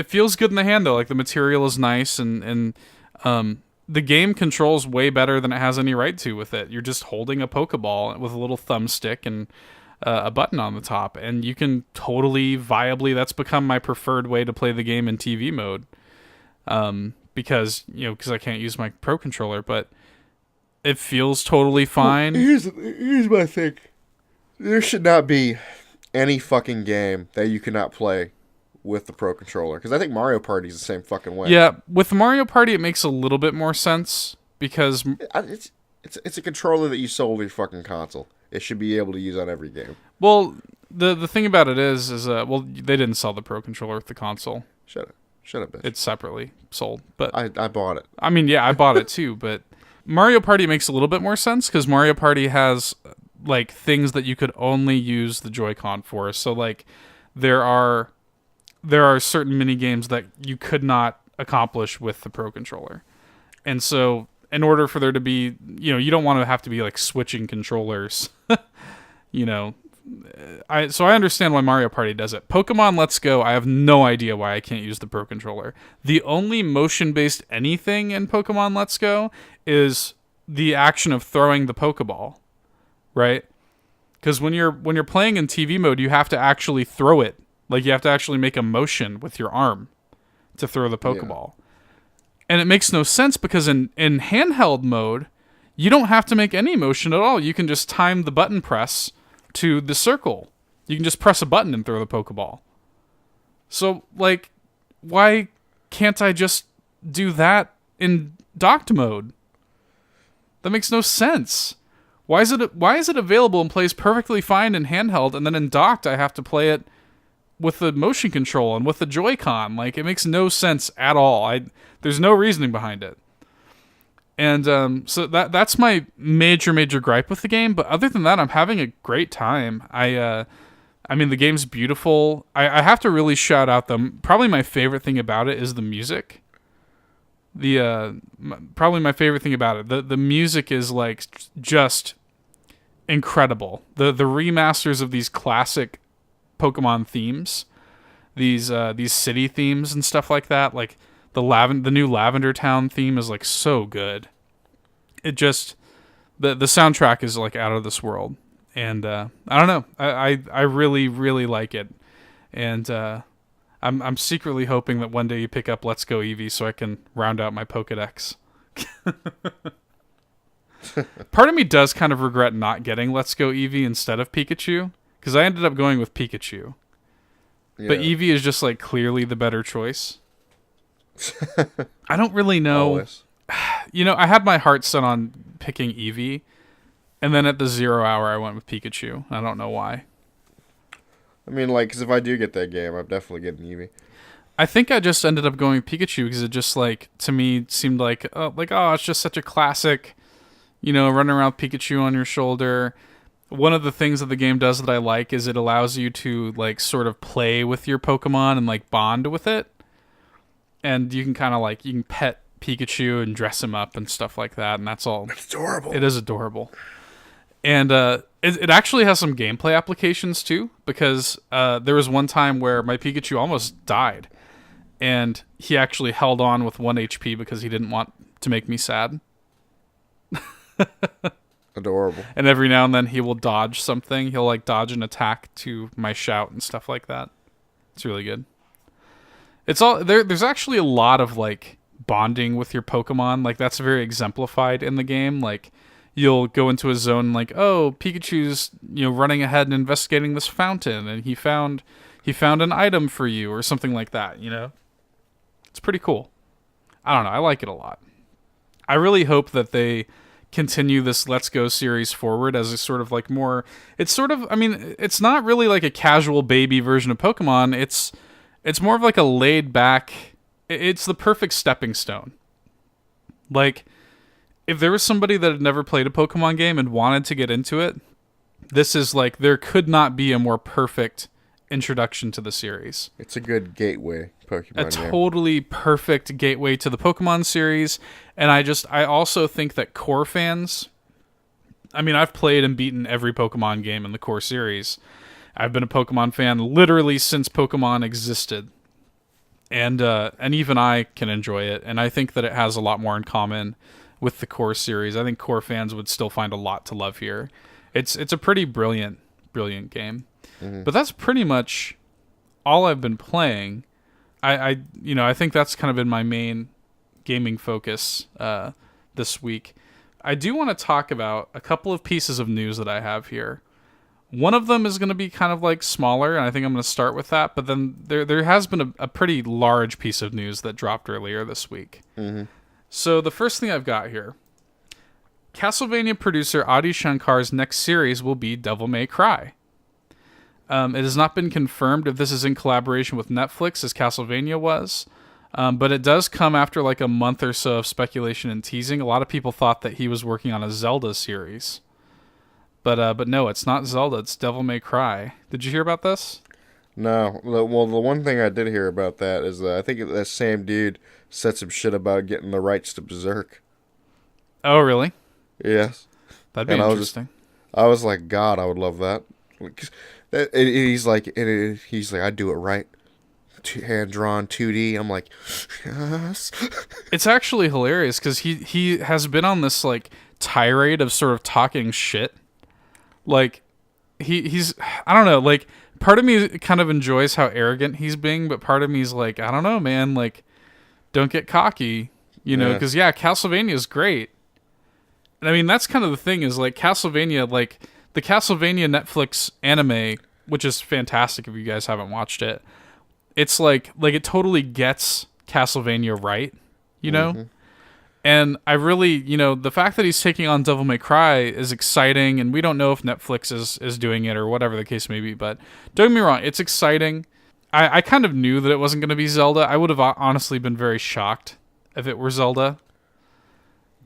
feels good in the hand though. Like the material is nice and the game controls way better than it has any right to with it. You're just holding a Pokeball with a little thumbstick and a button on the top, and you can totally viably. That's become my preferred way to play the game in TV mode, because I can't use my Pro Controller, but it feels totally fine.
Here's my thing. There should not be any fucking game that you cannot play with the Pro Controller, because I think Mario Party is the same fucking way.
Yeah, with Mario Party it makes a little bit more sense because
it's a controller that you sold your fucking console. It should be able to use on every game.
Well, the thing about it is they didn't sell the Pro Controller with the console.
Shut up, bitch.
It's separately sold, but
I bought it.
I mean, yeah, I bought it too, but Mario Party makes a little bit more sense because Mario Party has like things that you could only use the Joy-Con for. So like there are certain mini games that you could not accomplish with the Pro Controller. And so in order for there to be, you don't want to have to be like switching controllers, so I understand why Mario Party does it. Pokemon Let's Go, I have no idea why I can't use the Pro Controller. The only motion-based anything in Pokemon Let's Go is the action of throwing the Pokeball, right? Because when you're playing in TV mode, you have to actually throw it. Like, you have to actually make a motion with your arm to throw the Pokeball. Yeah. And it makes no sense because in handheld mode, you don't have to make any motion at all. You can just time the button press to the circle. You can just press a button and throw the Pokeball. So, like, why can't I just do that in docked mode? That makes no sense. Why is it available and plays perfectly fine in handheld, and then in docked I have to play it with the motion control and with the Joy-Con? Like, it makes no sense at all. There's no reasoning behind it. And so that's my major gripe with the game. But other than that, I'm having a great time. I mean, the game's beautiful. I have to really shout out probably my favorite thing about it is the music. Probably my favorite thing about it. The music is like just incredible. The remasters of these classic Pokemon themes, these city themes and stuff like that, like the new Lavender Town theme is like so good. It just the soundtrack is like out of this world, and I don't know, I really like it, and I'm secretly hoping that one day you pick up Let's Go Eevee so I can round out my Pokedex. Part of me does kind of regret not getting Let's Go Eevee instead of Pikachu, because I ended up going with Pikachu. Yeah. But Eevee is just like clearly the better choice. I don't really know.
Always.
You know, I had my heart set on picking Eevee, and then at the 0 hour I went with Pikachu. I don't know why.
I mean, like, because if I do get that game, I'm definitely getting Eevee.
I think I just ended up going with Pikachu because it just, like, to me seemed like, oh, it's just such a classic, you know, running around with Pikachu on your shoulder. One of the things that the game does that I like is it allows you to, like, sort of play with your Pokemon and, like, bond with it. And you can kind of, like, you can pet Pikachu and dress him up and stuff like that, and that's all.
It's adorable.
It is adorable. And it actually has some gameplay applications, too, because there was one time where my Pikachu almost died, and he actually held on with 1 HP because he didn't want to make me sad.
Adorable.
And every now and then he will dodge something. He'll, like, dodge an attack to my shout and stuff like that. It's really good. It's all there's actually a lot of, like, bonding with your Pokemon. Like, that's very exemplified in the game. Like, you'll go into a zone like, oh, Pikachu's, you know, running ahead and investigating this fountain, and he found an item for you or something like that, you know? It's pretty cool. I don't know. I like it a lot. I really hope that they continue this Let's Go series forward as a sort of like more, it's sort of, I mean, it's not really like a casual baby version of Pokemon. It's more of like a laid back, it's the perfect stepping stone. Like, if there was somebody that had never played a Pokemon game and wanted to get into it, this is like, there could not be a more perfect introduction to the series.
It's a good gateway Pokemon game.
Totally perfect gateway to the Pokemon series. And I also think that core fans, I mean, I've played and beaten every Pokemon game in the core series. I've been a Pokemon fan literally since Pokemon existed. And even I can enjoy it. And I think that it has a lot more in common with the core series. I think core fans would still find a lot to love here. It's a pretty brilliant game. Mm-hmm. But that's pretty much all I've been playing. I think that's kind of been my main gaming focus this week. I do want to talk about a couple of pieces of news that I have here. One of them is going to be kind of like smaller, and I think I'm going to start with that. But then there has been a pretty large piece of news that dropped earlier this week. Mm-hmm. So the first thing I've got here, Castlevania producer Adi Shankar's next series will be Devil May Cry. It has not been confirmed if this is in collaboration with Netflix, as Castlevania was. But it does come after like a month or so of speculation and teasing. A lot of people thought that he was working on a Zelda series. But no, it's not Zelda. It's Devil May Cry. Did you hear about this?
No. Well, the one thing I did hear about that is that I think that same dude said some shit about getting the rights to Berserk.
Oh, really?
Yes.
That'd be interesting.
I was like, God, I would love that. He's like, I'd do it right. Hand drawn 2D. I'm like, yes.
It's actually hilarious because he has been on this like tirade of sort of talking shit. Like he's I don't know, like part of me kind of enjoys how arrogant he's being, but part of me is like, I don't know, man, like don't get cocky, you know, because Castlevania is great. And I mean, that's kind of the thing is like Castlevania, like the Castlevania Netflix anime, which is fantastic if you guys haven't watched it. It's like it totally gets Castlevania right, you know? Mm-hmm. And I really, the fact that he's taking on Devil May Cry is exciting, and we don't know if Netflix is doing it or whatever the case may be, but don't get me wrong, it's exciting. I kind of knew that it wasn't going to be Zelda. I would have honestly been very shocked if it were Zelda.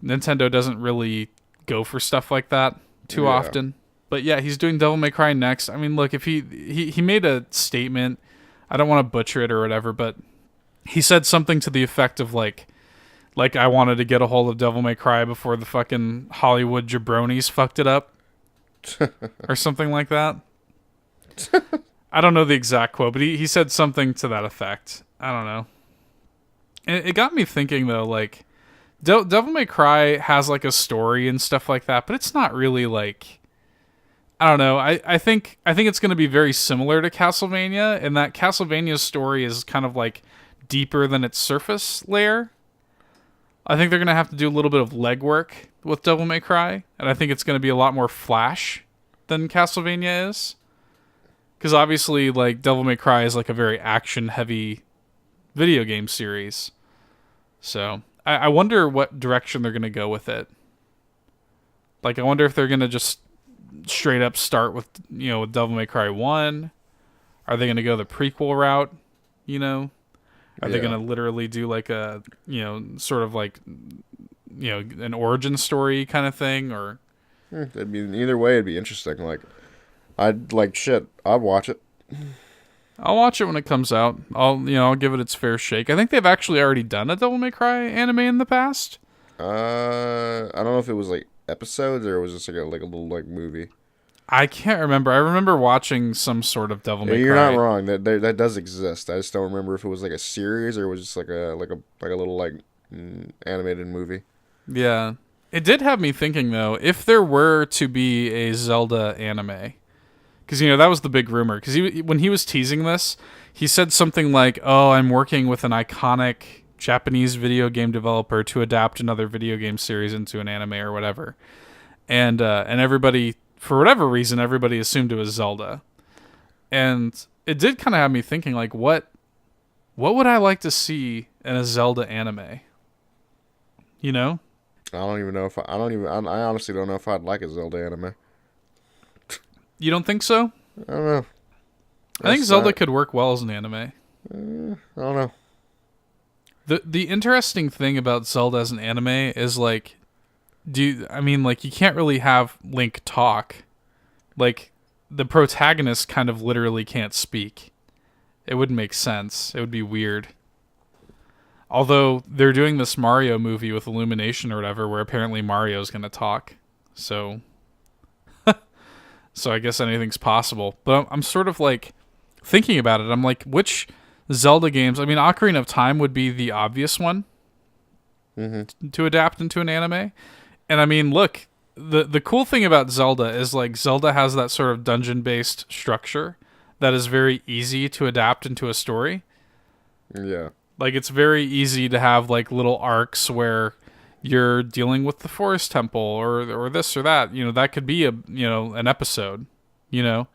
Nintendo doesn't really go for stuff like that too often. But yeah, he's doing Devil May Cry next. I mean, look, if he made a statement, I don't want to butcher it or whatever, but he said something to the effect of like I wanted to get a hold of Devil May Cry before the fucking Hollywood jabronis fucked it up. Or something like that. I don't know the exact quote, but he said something to that effect. I don't know. And it got me thinking, though, like, Devil May Cry has, like, a story and stuff like that, but it's not really, like... I don't know. I think it's going to be very similar to Castlevania, in that Castlevania's story is kind of, like, deeper than its surface layer. I think they're going to have to do a little bit of legwork with Devil May Cry, and I think it's going to be a lot more flash than Castlevania is. Because obviously, like, Devil May Cry is, like, a very action-heavy video game series. So, I wonder what direction they're going to go with it. Like, I wonder if they're going to just straight up start with, with Devil May Cry 1. Are they going to go the prequel route, Are they going to literally do like a, sort of like, an origin story kind of thing, or?
Either way, it'd be interesting. Like, I'd watch it.
I'll watch it when it comes out. I'll give it its fair shake. I think they've actually already done a Devil May Cry anime in the past.
I don't know if it was like episodes or it was just like a little like movie.
I can't remember. I remember watching some sort of Devil May Cry.
You're not wrong. That does exist. I just don't remember if it was like a series or it was just like a little like animated movie.
Yeah. It did have me thinking, though, if there were to be a Zelda anime, because that was the big rumor. Because when he was teasing this, he said something like, "Oh, I'm working with an iconic Japanese video game developer to adapt another video game series into an anime or whatever," and everybody, for whatever reason, everybody assumed it was Zelda. And it did kind of have me thinking, like, what would I like to see in a Zelda anime?
I don't even know if I honestly don't know if I'd like a Zelda anime.
You don't think so?
I don't know.
I think Zelda could work well as an anime.
I don't know.
The interesting thing about Zelda as an anime is, like, you can't really have Link talk. Like, the protagonist kind of literally can't speak. It wouldn't make sense. It would be weird. Although they're doing this Mario movie with Illumination or whatever, where apparently Mario's going to talk. So I guess anything's possible. But I'm sort of like thinking about it. I'm like, which Zelda games? I mean, Ocarina of Time would be the obvious one to adapt into an anime. And I mean, look, the cool thing about Zelda is, like, Zelda has that sort of dungeon-based structure that is very easy to adapt into a story.
Yeah. Like,
it's very easy to have, like, little arcs where you're dealing with the forest temple or this or that. That could be an episode. An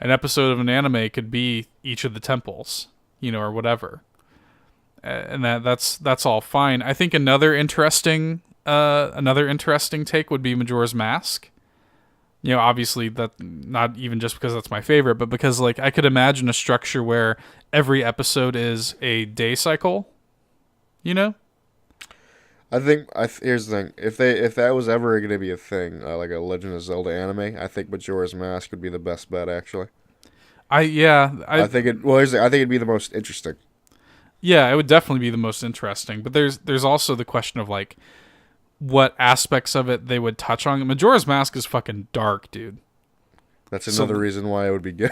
episode of an anime could be each of the temples, or whatever. And that's all fine. I think another interesting take would be Majora's Mask. Obviously that not even just because that's my favorite, but because, like, I could imagine a structure where every episode is a day cycle.
I think here's the thing: if that was ever going to be a thing, like a Legend of Zelda anime, I think Majora's Mask would be the best bet. Actually, I think it'd be the most interesting.
Yeah, it would definitely be the most interesting. But there's also the question of, like, what aspects of it they would touch on. Majora's Mask is fucking dark, dude.
That's another reason why it would be good.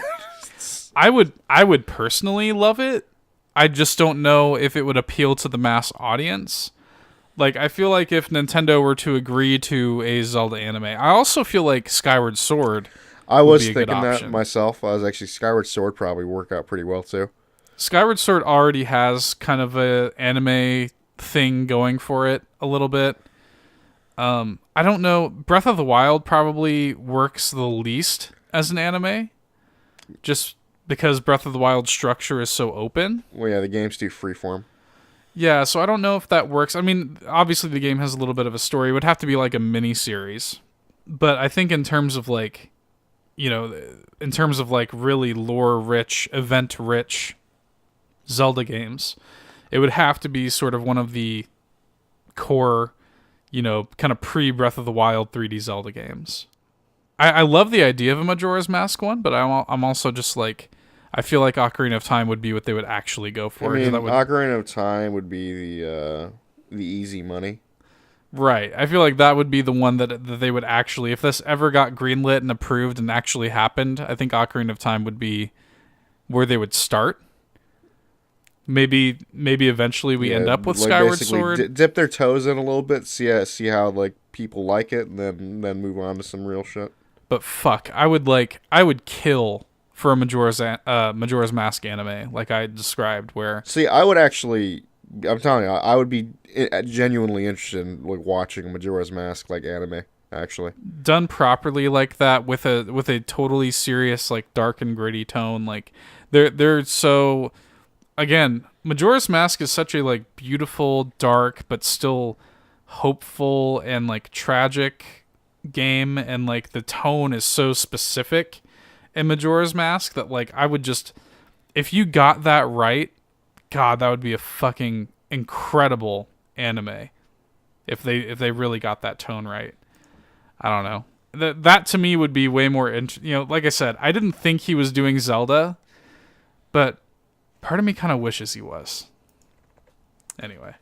I would personally love it. I just don't know if it would appeal to the mass audience. Like, I feel like if Nintendo were to agree to a Zelda anime, I also feel like Skyward Sword
I was thinking that myself. I was actually, Skyward Sword probably work out pretty well too.
Skyward Sword already has kind of a anime thing going for it a little bit. I don't know. Breath of the Wild probably works the least as an anime, just because Breath of the Wild's structure is so open.
Well, yeah, the game's too freeform.
Yeah, so I don't know if that works. I mean, obviously the game has a little bit of a story. It would have to be like a mini series. But I think in terms of like, in terms of like really lore rich, event rich Zelda games, it would have to be sort of one of the core, kind of pre Breath of the Wild 3D Zelda games. I love the idea of a Majora's Mask one, but I'm also just like, I feel like Ocarina of Time would be what they would actually go for.
I mean,
That would,
Ocarina of Time would be the easy money.
right. I feel like that would be the one that they would actually, if this ever got greenlit and approved and actually happened, I think Ocarina of Time would be where they would start. Maybe eventually we end up with
like
Skyward
basically
Sword.
dip their toes in a little bit, see how like people like it, and then move on to some real shit.
But fuck, I would kill for a Majora's Mask anime like I described. Where
See, I would actually, I'm telling you, I would be genuinely interested in like watching a Majora's Mask like anime. Actually,
done properly like that with a totally serious like dark and gritty tone, like they're so. Again, Majora's Mask is such a like beautiful, dark, but still hopeful and like tragic game, and like the tone is so specific in Majora's Mask that like I would just, if you got that right, God, that would be a fucking incredible anime. If they really got that tone right, I don't know. That to me would be way more. Like I said, I didn't think he was doing Zelda, but part of me kind of wishes he was. Anyway,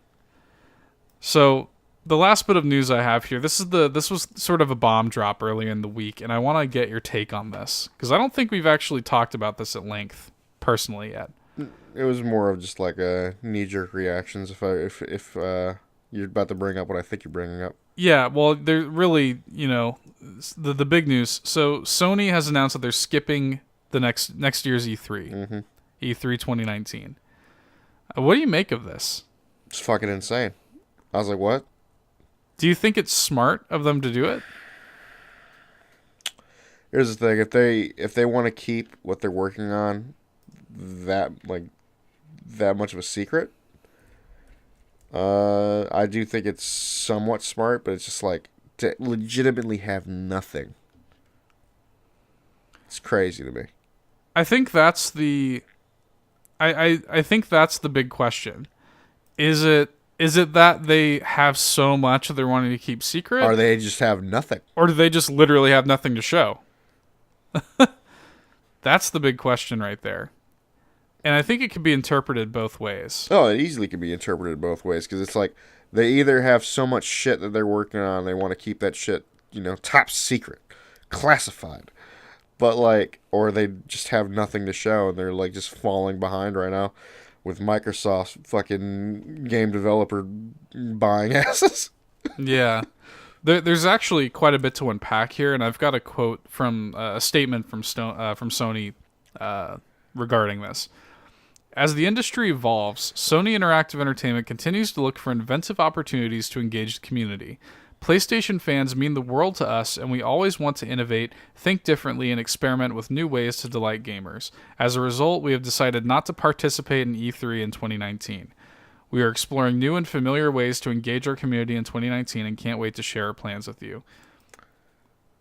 so the last bit of news I have here, this was sort of a bomb drop earlier in the week, and I want to get your take on this because I don't think we've actually talked about this at length personally yet.
it was more of just like a knee-jerk reactions. If you're about to bring up what I think you're bringing up.
Yeah, well, they're really, the big news. So Sony has announced that they're skipping the next year's E3.
Mm-hmm.
E3 2019. What do you make of this?
It's fucking insane. I was like, what?
Do you think it's smart of them to do it?
Here's the thing: if they want to keep what they're working on that much of a secret, I do think it's somewhat smart. But it's just like to legitimately have nothing. It's crazy to me.
I think that's the. I think that's the big question. Is it that they have so much that they're wanting to keep secret?
Or they just have nothing?
Or do they just literally have nothing to show? That's the big question right there. And I think it could be interpreted both ways.
Oh, it easily could be interpreted both ways because it's like they either have so much shit that they're working on, they want to keep that shit, top secret, classified. But like, or they just have nothing to show and they're like just falling behind right now with Microsoft's fucking game developer buying asses.
Yeah. There's actually quite a bit to unpack here, and I've got a quote from a statement from Sony regarding this. As the industry evolves, Sony Interactive Entertainment continues to look for inventive opportunities to engage the community. PlayStation fans mean the world to us, and we always want to innovate, think differently, and experiment with new ways to delight gamers. As a result, we have decided not to participate in E3 in 2019. We are exploring new and familiar ways to engage our community in 2019 and can't wait to share our plans with you.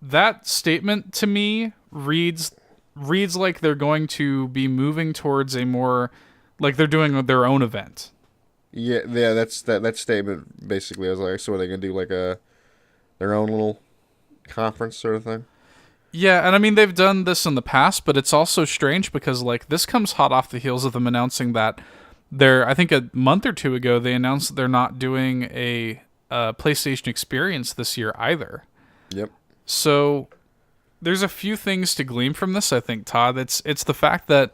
That statement, to me, reads like they're going to be moving towards a more, like they're doing their own event.
Yeah, that's that statement basically. I was like, so are they gonna do like their own little conference sort of thing?
Yeah, and I mean they've done this in the past, but it's also strange because like this comes hot off the heels of them announcing that I think a month or two ago they announced that they're not doing a PlayStation Experience this year either.
Yep.
So there's a few things to glean from this, I think, Todd. It's the fact that,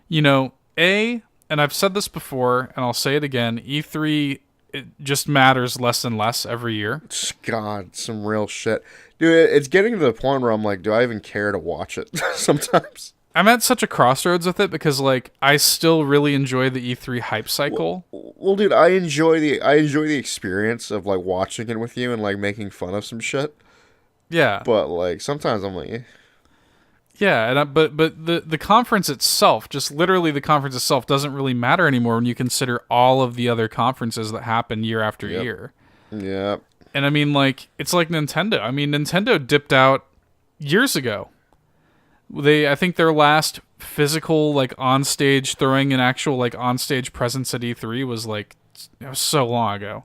and I've said this before, and I'll say it again, E3 it just matters less and less every year.
God, some real shit. Dude, it's getting to the point where I'm like, do I even care to watch it sometimes?
I'm at such a crossroads with it because, like, I still really enjoy the E3 hype cycle.
Well, dude, I enjoy the experience of, like, watching it with you and, like, making fun of some shit.
Yeah.
But, like, sometimes I'm like, eh.
Yeah, but the conference itself, just literally the conference itself, doesn't really matter anymore when you consider all of the other conferences that happen year after
Yep.
year.
Yep.
And I mean, like, it's like Nintendo. I mean, Nintendo dipped out years ago. I think their last physical, like, on-stage, throwing an actual, like, on-stage presence at E3 was, like, it was so long ago.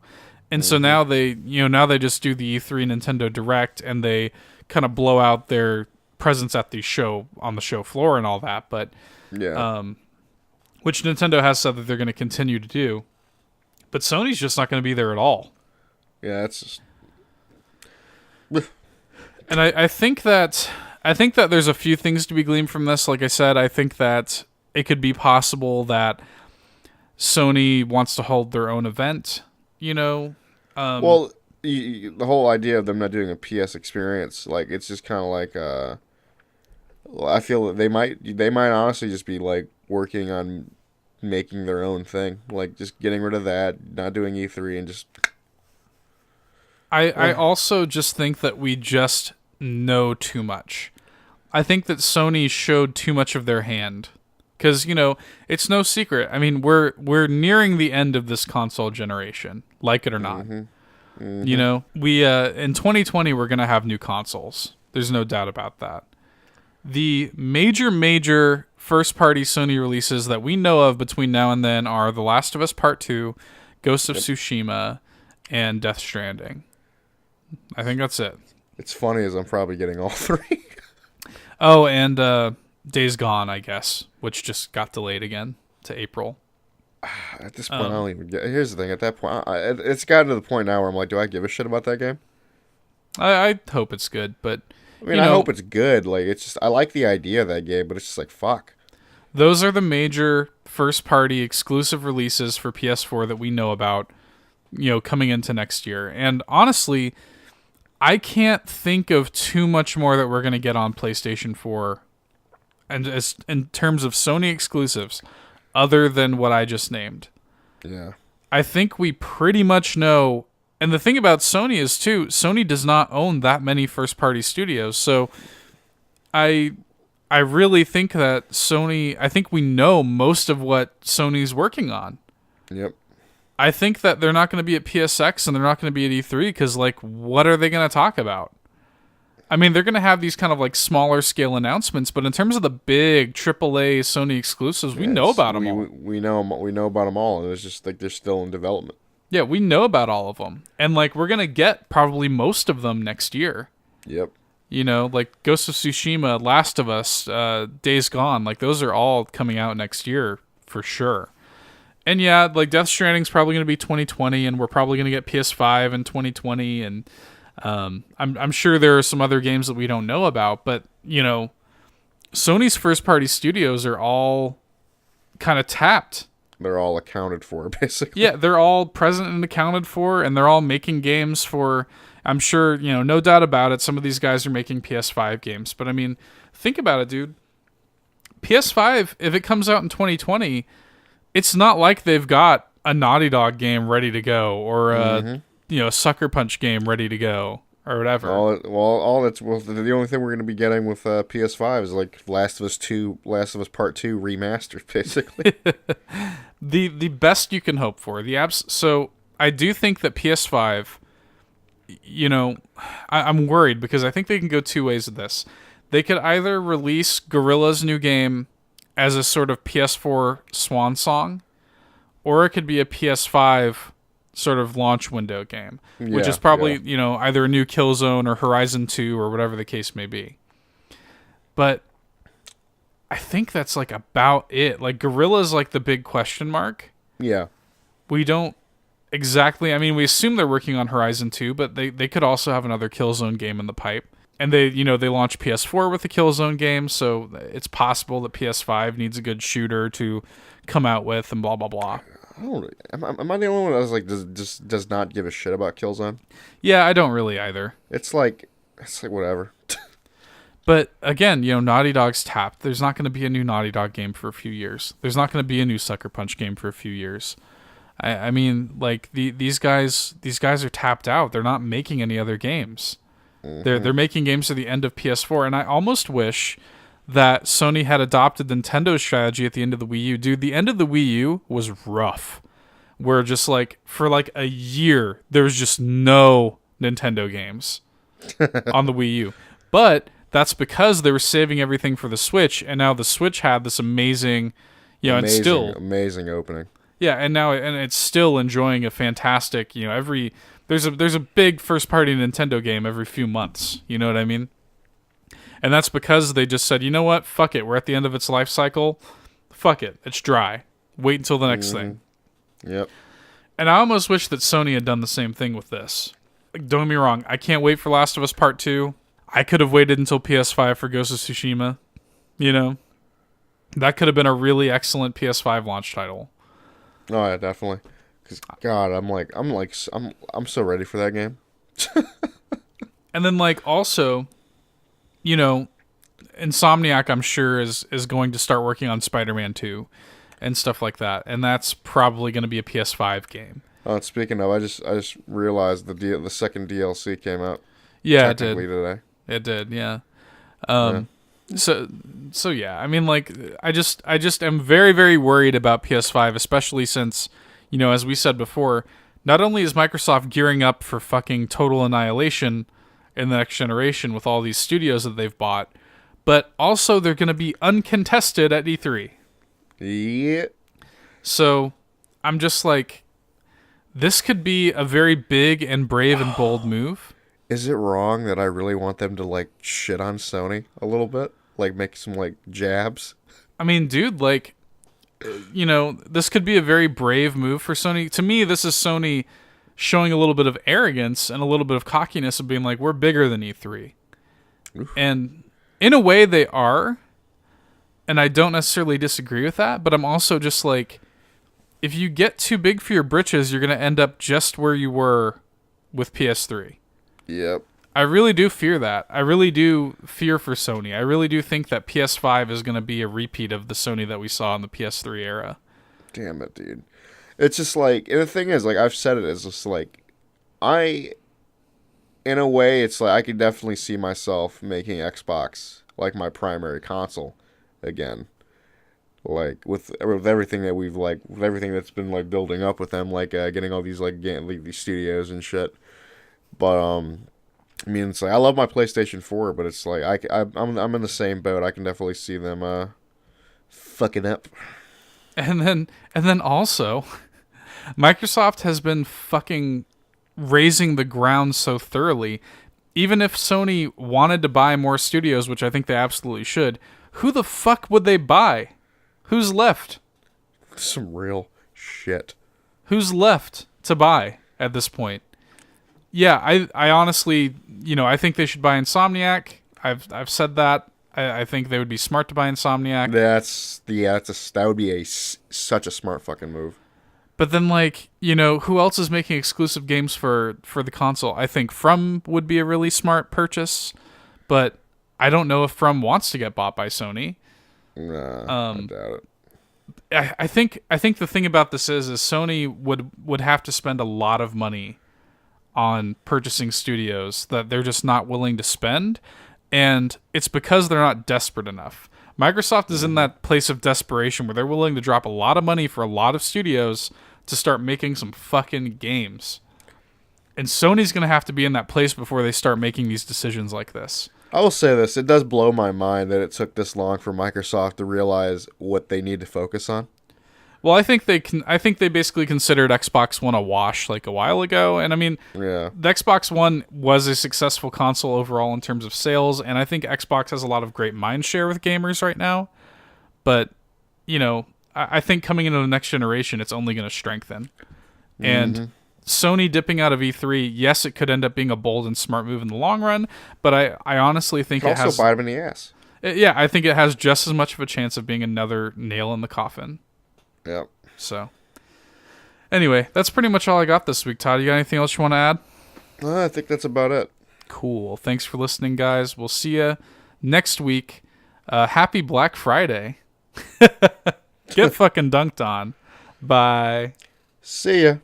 And so now now they just do the E3 Nintendo Direct, and they kind of blow out their presence at the show, on the show floor and all that. But,
Yeah.
which Nintendo has said that they're going to continue to do. But Sony's just not going to be there at all.
Yeah, it's just...
And I think that there's a few things to be gleaned from this. Like I said, I think that it could be possible that Sony wants to hold their own event.
Well, the whole idea of them not doing a PS experience, like, it's just kind of like, I feel that they might honestly just be like working on making their own thing, like just getting rid of that, not doing E3, and just.
I also just think that we just know too much. I think that Sony showed too much of their hand. Because, it's no secret. I mean, we're nearing the end of this console generation, like it or not.
Mm-hmm. Mm-hmm.
We in 2020 we're gonna have new consoles. There's no doubt about that. The major first-party Sony releases that we know of between now and then are The Last of Us Part 2, Ghost of Tsushima, and Death Stranding. I think that's it.
It's funny as I'm probably getting all three.
Oh, and Days Gone, I guess, which just got delayed again to April.
At this point, I don't even get... Here's the thing. At that point, it's gotten to the point now where I'm like, do I give a shit about that game?
I hope it's good, but...
I mean, I hope it's good. Like, it's just... I like the idea of that game, but it's just like, fuck.
Those are the major first-party exclusive releases for PS4 that we know about, coming into next year. And honestly, I can't think of too much more that we're going to get on PlayStation 4 and as in terms of Sony exclusives, other than what I just named.
Yeah.
I think we pretty much know. And the thing about Sony is, too, Sony does not own that many first-party studios. So I really think that I think we know most of what Sony's working on.
Yep.
I think that they're not going to be at PSX and they're not going to be at E3 because, like, what are they going to talk about? I mean, they're going to have these kind of, like, smaller scale announcements, but in terms of the big AAA Sony exclusives, we know about them all.
We know about them all, and it's just like they're still in development.
Yeah, we know about all of them. And, like, we're going to get probably most of them next year.
Yep.
Like Ghost of Tsushima, Last of Us, Days Gone, like, those are all coming out next year for sure. And yeah, like, Death Stranding's probably going to be 2020, and we're probably going to get PS5 in 2020, and I'm sure there are some other games that we don't know about, but, Sony's first-party studios are all kind of tapped.
They're all accounted for, basically.
Yeah, they're all present and accounted for, and they're all making games for... I'm sure, no doubt about it, some of these guys are making PS5 games. But, I mean, think about it, dude. PS5, if it comes out in 2020, it's not like they've got a Naughty Dog game ready to go or a Sucker Punch game ready to go or whatever.
The only thing we're going to be getting with PS5 is, like, Last of Us Part 2 remastered, basically.
The best you can hope for. So, I do think that PS5... I'm worried because I think they can go two ways with this. They could either release Guerrilla's new game as a sort of PS4 swan song, or it could be a PS5 sort of launch window game, which is probably, either a new Killzone or Horizon 2 or whatever the case may be. But I think that's, like, about it. Like, Guerrilla's, like, the big question mark.
Yeah.
We don't exactly. I mean, we assume they're working on Horizon 2, but they could also have another Killzone game in the pipe. And they launched PS4 with the Killzone game, so it's possible that PS5 needs a good shooter to come out with and blah, blah, blah.
Am I the only one that was like, does not give a shit about Killzone?
Yeah, I don't really either.
It's like whatever.
But again, Naughty Dog's tapped. There's not going to be a new Naughty Dog game for a few years. There's not going to be a new Sucker Punch game for a few years. I mean, like, these guys are tapped out. They're not making any other games. Mm-hmm. They're making games to the end of PS4, and I almost wish that Sony had adopted Nintendo's strategy at the end of the Wii U. Dude, the end of the Wii U was rough. Where just like, for like a year, there was just no Nintendo games on the Wii U. But that's because they were saving everything for the Switch, and now the Switch had this amazing, and still
amazing opening.
Yeah, and it's still enjoying a fantastic, there's a big first party Nintendo game every few months. You know what I mean? And that's because they just said, you know what? Fuck it. We're at the end of its life cycle. Fuck it. It's dry. Wait until the next thing.
Yep.
And I almost wish that Sony had done the same thing with this. Like, don't get me wrong. I can't wait for Last of Us Part 2. I could have waited until PS5 for Ghost of Tsushima. That could have been a really excellent PS5 launch title.
Oh yeah, definitely. Because God, I'm so ready for that game.
And then also, Insomniac, I'm sure is going to start working on Spider-Man 2 and stuff like that, and that's probably going to be a PS5 game.
Speaking of, I just realized the second DLC came out.
Yeah, it did
today.
It did, yeah. So yeah, I mean, I just am very, very worried about PS5, especially since, as we said before, not only is Microsoft gearing up for fucking total annihilation in the next generation with all these studios that they've bought, but also they're going to be uncontested at E3.
Yeah.
So I'm just like, this could be a very big and brave and bold move.
Is it wrong that I really want them to shit on Sony a little bit? Make some jabs?
I mean, dude, this could be a very brave move for Sony. To me, this is Sony showing a little bit of arrogance and a little bit of cockiness of being like, we're bigger than E3. Oof. And in a way they are, and I don't necessarily disagree with that, but I'm also just like, if you get too big for your britches, you're going to end up just where you were with PS3.
Yep.
I really do fear that. I really do fear for Sony. I really do think that PS5 is going to be a repeat of the Sony that we saw in the PS3 era.
Damn it, dude. It's just and the thing is, I've said it, it's just in a way, it's I could definitely see myself making Xbox my primary console again. With everything that we've with everything that's been building up with them, getting all these these studios and shit. But I mean, it's I love my PlayStation 4, but it's I'm in the same boat. I can definitely see them fucking up.
And then also, Microsoft has been fucking raising the ground so thoroughly. Even if Sony wanted to buy more studios, which I think they absolutely should, who the fuck would they buy? Who's left?
Some real shit.
Who's left to buy at this point? Yeah, I honestly, I think they should buy Insomniac. I've said that. I think they would be smart to buy Insomniac.
That would be such a smart fucking move.
But then, who else is making exclusive games for the console? I think From would be a really smart purchase, but I don't know if From wants to get bought by Sony.
Nah, I doubt it.
I think the thing about this is Sony would have to spend a lot of money on purchasing studios that they're just not willing to spend, and it's because they're not desperate enough. Microsoft is in that place of desperation where they're willing to drop a lot of money for a lot of studios to start making some fucking games. And Sony's going to have to be in that place before they start making these decisions like this.
I will say this, it does blow my mind that it took this long for Microsoft to realize what they need to focus on.
Well, I think they basically considered Xbox One a wash a while ago, and I mean,
yeah.
The Xbox One was a successful console overall in terms of sales, and I think Xbox has a lot of great mind share with gamers right now. But, I think coming into the next generation, it's only going to strengthen. And Sony dipping out of E3, yes, it could end up being a bold and smart move in the long run, but I honestly think it has...
also bite them in the ass.
Yeah, I think it has just as much of a chance of being another nail in the coffin.
Yep.
So, anyway, that's pretty much all I got this week, Todd. You got anything else you want to add?
I think that's about it.
Cool. Thanks for listening, guys. We'll see you next week. Happy Black Friday. Get fucking dunked on. Bye.
See ya.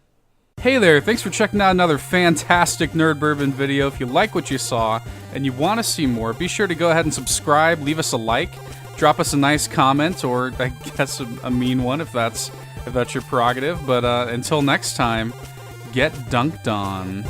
Hey there, thanks for checking out another fantastic Nerd Bourbon video. If you like what you saw and you want to see more, be sure to go ahead and subscribe, leave us a like, drop us a nice comment, or I guess a mean one if that's your prerogative. But until next time, get dunked on.